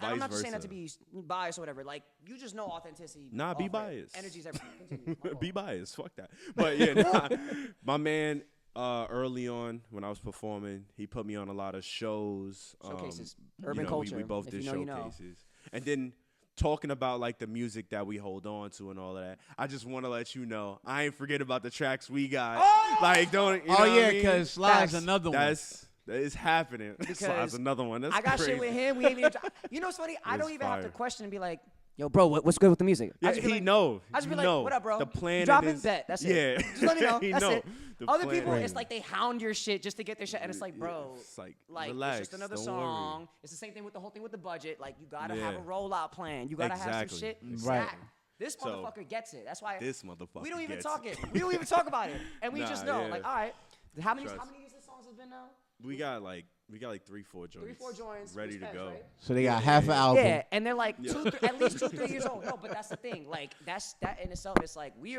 vice not just saying that to versa. be biased or whatever. Like, you just know authenticity. Nah, be off rip. biased. Energy's everything. Continue. My Be fault. biased. Fuck that. But yeah, nah, my man. Early on, when I was performing, he put me on a lot of shows. Showcases. You Urban know, culture. We both If did you know, you know. showcases, and then talking about like the music that we hold on to and all of that. I just want to let you know, I ain't forget about the tracks we got. Like, don't. You know what I yeah, mean? because Sly's Facts. another one. That is happening. Because Sly's another one. That's I got crazy. shit with him. We ain't even. You know what's funny? I It don't was even have to fire. question and be like, "Yo, bro, what's good with the music?" Yeah, I just be he like, know. I just be You like, know. "What up, bro? The plan Dropping is bet. That's it. Yeah. Just let me know. He That's know. it." The Other plan people, is- it's like they hound your shit just to get their shit, and it's like, bro, It's like, like relax, it's just another don't song. worry. It's the same thing with the whole thing with the budget. Like, you gotta have a Yeah. rollout plan. You gotta have some Exactly. shit. Right. Stacked. This So, motherfucker gets it. That's why This motherfucker. we don't even gets talk it. We don't even talk about it, and we Nah, just know. yeah. Like, all right, how many Trust. years this songs has been now? We got like We got like 3-4 joints. 3-4 joints. Ready to go. Right? So they got half an album. Yeah, and they're like at least 2-3 years old. No, but that's the thing. Like that in itself, it's like we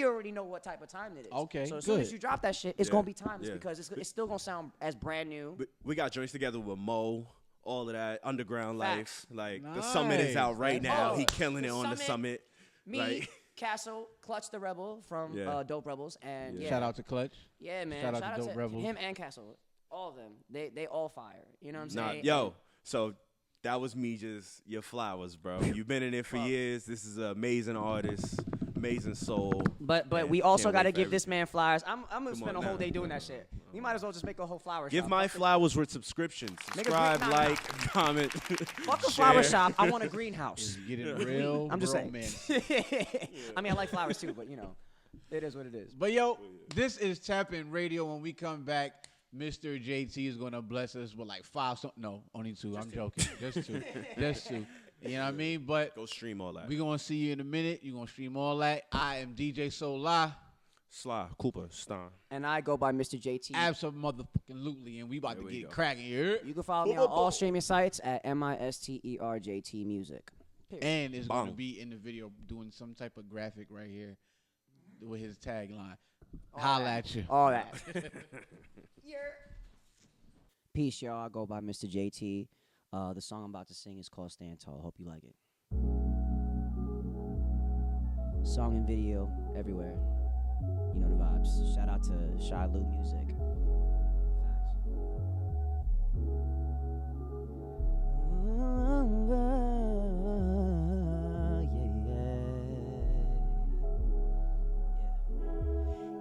already know what type of time it is. Okay, so as soon as you drop that shit, it's gonna be timeless because it's still gonna sound as brand new. We got joints together with Mo. All of that underground Facts. life. Like Nice. the Summit is out right now. Oh, He killing it the on the Summit, Summit. Me, Like, Castle, Clutch the Rebel from Dope Rebels, and Shout out to Clutch. Yeah, man. Shout out to Dope Rebels. Him and Castle. All of them. They all fire. You know what I'm saying? yo, so that was me just your flowers, bro. You've been in it for years. This is an amazing artist, amazing soul. But Man, we also can't got to wait for give this man flowers. I'm gonna Come spend on a whole now. day doing that shit. You might as well just make a whole flower Give shop. my flowers with subscriptions. Subscribe, nah. like, comment. Fuck a share. flower shop. I want a greenhouse. Get it real. I'm just saying. romantic. I mean, I like flowers too, but you know, it is what it is. But yo, this is TapIn Radio. When we come back, Mr. JT is gonna bless us with like 5. No, only 2. I'm joking. Just 2. Just 2. You know what I mean? But Go stream all that. we gonna see you in a minute. You gonna stream all that. I am DJ Soulaah. Slyy Cooper, Stein. And I go by Mr. JT. Absolutely, and we about There to we get go. cracking here. You can follow me on all streaming sites at MISTERJT Music. Period. And it's gonna Bong. be in the video doing some type of graphic right here with his tagline. All Holla that. at you. All that. Peace, y'all. I go by Mr. JT. The song I'm about to sing is called Stand Tall. Hope you like it. Song and video everywhere. You know the vibes. Shout out to Slyy Music.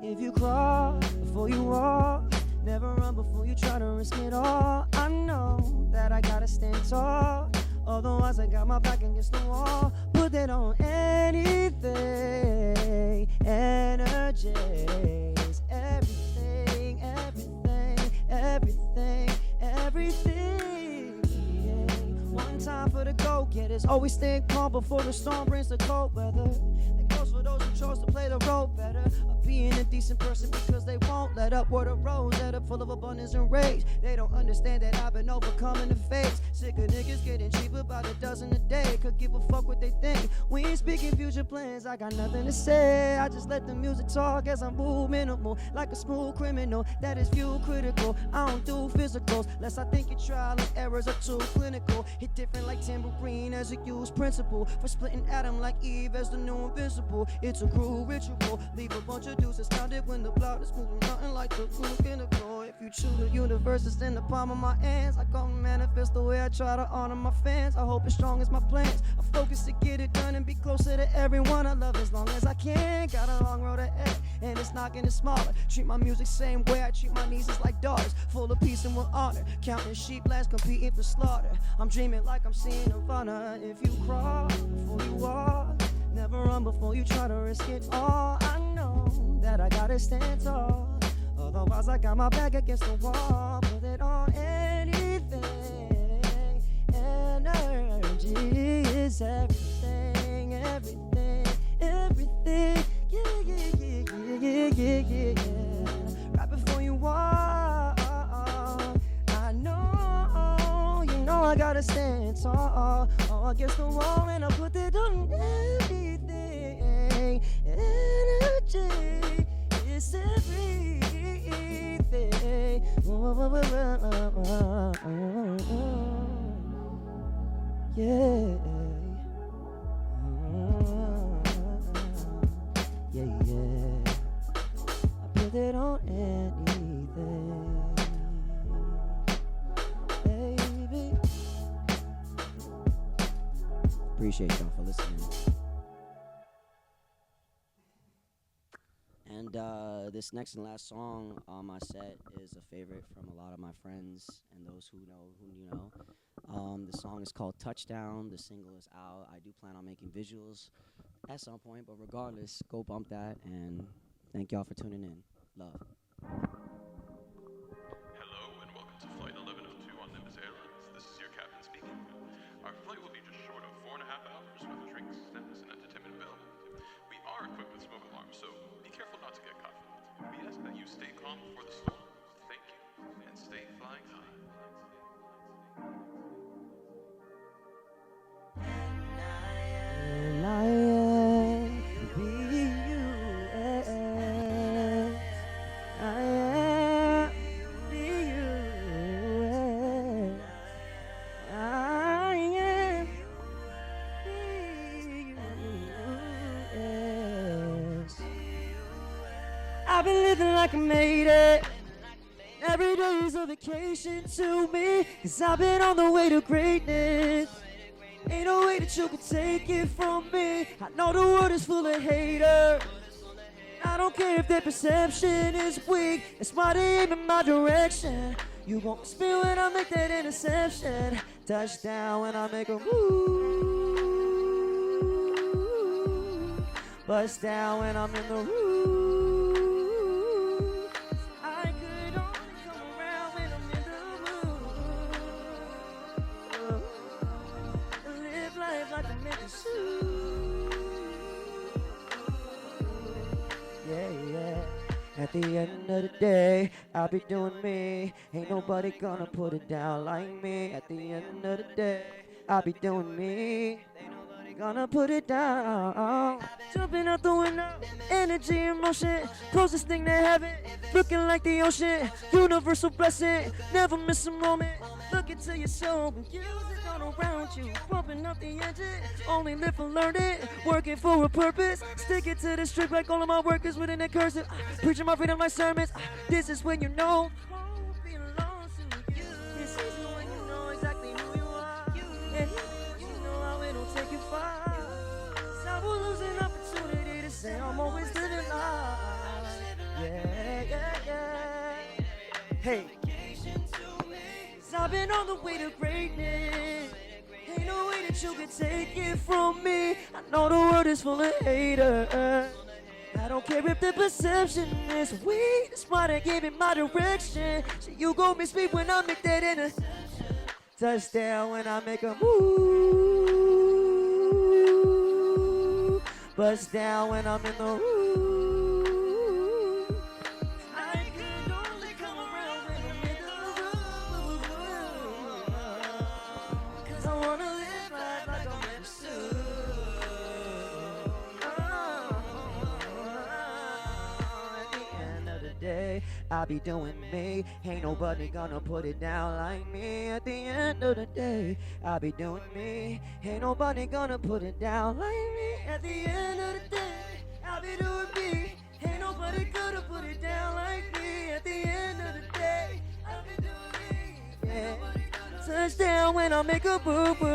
If you crawl before you walk, never run before you try to risk it all. I know that I gotta stand tall, otherwise I got my back against the wall. Put it on anything, energies, everything, everything, everything, everything. Yeah. One time for the go-getters, always think calm before the storm brings the cold weather. That goes for those who chose to play the role better. Being a decent person because they won't let up. Word of rose that are full of abundance and rage. They don't understand that I've been overcoming the phase. Sick of niggas getting cheaper by the dozen a day. Could give a fuck what they think. We ain't speaking future plans, I got nothing to say. I just let the music talk as I move minimal. Like a smooth criminal that is view critical. I don't do physicals lest I think your trial and errors are too clinical. Hit different like tambourine as a used principle. For splitting Adam like Eve as the new invincible. It's a cruel ritual. Leave a bunch of dudes astounded when the blood is moving. Nothing like the cool pinnacle. If you choose the universe is in the palm of my hands. I come manifest the way I try to honor my fans. I hope as strong as my plans. I'm focused to get it done and be closer to everyone I love as long as I can. Got a long road ahead and it's not getting smaller. Treat my music same way I treat my nieces like daughters. Full of peace and with honor. Counting sheep last competing for slaughter. I'm dreaming like I'm seeing Nirvana. If you crawl before you walk, never run before you try to risk it all. I know that I gotta stand tall, otherwise I got my back against the wall. Put it on anything. Energy is everything, everything, everything. Yeah, yeah, yeah, yeah, yeah, yeah, yeah. Right before you walk, I know, you know I gotta stand tall, against the wall, and I put it on everything. Energy is everything. Yeah. Yeah, yeah. I put it on anything, baby. Appreciate y'all for listening. And this next and last song on my set is a favorite from a lot of my friends and those who know who you know. The song is called Touchdown. The single is out. I do plan on making visuals at some point, but regardless, go bump that. And thank y'all for tuning in. Love. Hello and welcome to Flight 1102 on Nimbus Airlines. This is your captain speaking. Our flight will be just short of 4.5 hours with drinks, snacks, and entertainment available. We are equipped with smoke alarms, so be careful not to get caught. We ask that you stay calm before the storm. Thank you, and stay flying high. like I made it. Every day is a vacation to me, 'cause I've been on the way to greatness. Ain't no way that you can take it from me. I know the world is full of haters. I don't care if their perception is weak. It's why they aim in my direction. You gon' spin when I make that interception. Touchdown when I make a move. Bust down when I'm in the room. I could only come around when I'm in the mood. Live life like I'm in the suit. Yeah, yeah. At the end of the day, I'll be doing me. Ain't nobody gonna put it down like me. At the end of the day, I'll be doing me. Ain't nobody gonna put it down. Jumping out the window, energy in motion. Closest thing to heaven, looking like the ocean. Universal blessing, never miss a moment. Look into your soul and use it all around you. Pumping up the engine, only live and learn it. Working for a purpose, sticking to the strip like all of my workers within the cursive. Preaching my freedom like sermons. This is when you know won't belong to you. This is when you know exactly who you are. And you know how it'll take you far. So I will lose an opportunity to say I'm always living life. Yeah, yeah, yeah. Hey. I've been on the way to greatness. Ain't no way that you can take it from me. I know the world is full of haters. I don't care if the perception is weak. That's why they gave me my direction. So you gon' miss me when I make that interception. Touchdown when I make a move. Bust down when I'm in the room. I'll be doing me. Ain't nobody gonna put it down like me. At the end of the day, I'll be doing me. Ain't nobody gonna put it down like me. At the end of the day, I'll be doing me. Ain't nobody gonna put it down like me. At the end of the day, I'll be doing me. Yeah. Touchdown when I make a boo-boo.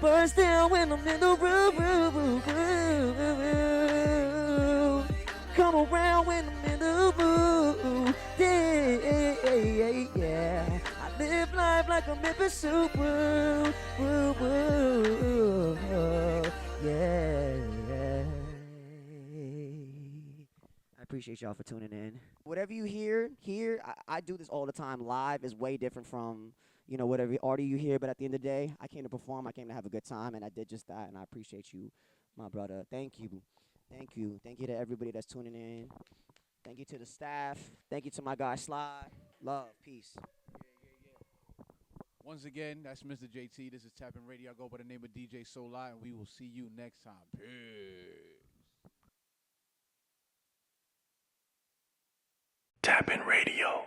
Burst down when I'm in the room. Come around when I'm in the mood. Yeah. I live life like I'm in pursuit. Yeah. I appreciate y'all for tuning in. Whatever you hear here, I do this all the time. Live is way different from, whatever audio you hear. But at the end of the day, I came to perform. I came to have a good time, and I did just that. And I appreciate you, my brother. Thank you. Thank you. Thank you to everybody that's tuning in. Thank you to the staff. Thank you to my guy, Slyy. Love. Peace. Yeah. Once again, that's Mr. JT. This is TapIn Radio. I go by the name of DJ Soulaah, and we will see you next time. Peace. TapIn Radio.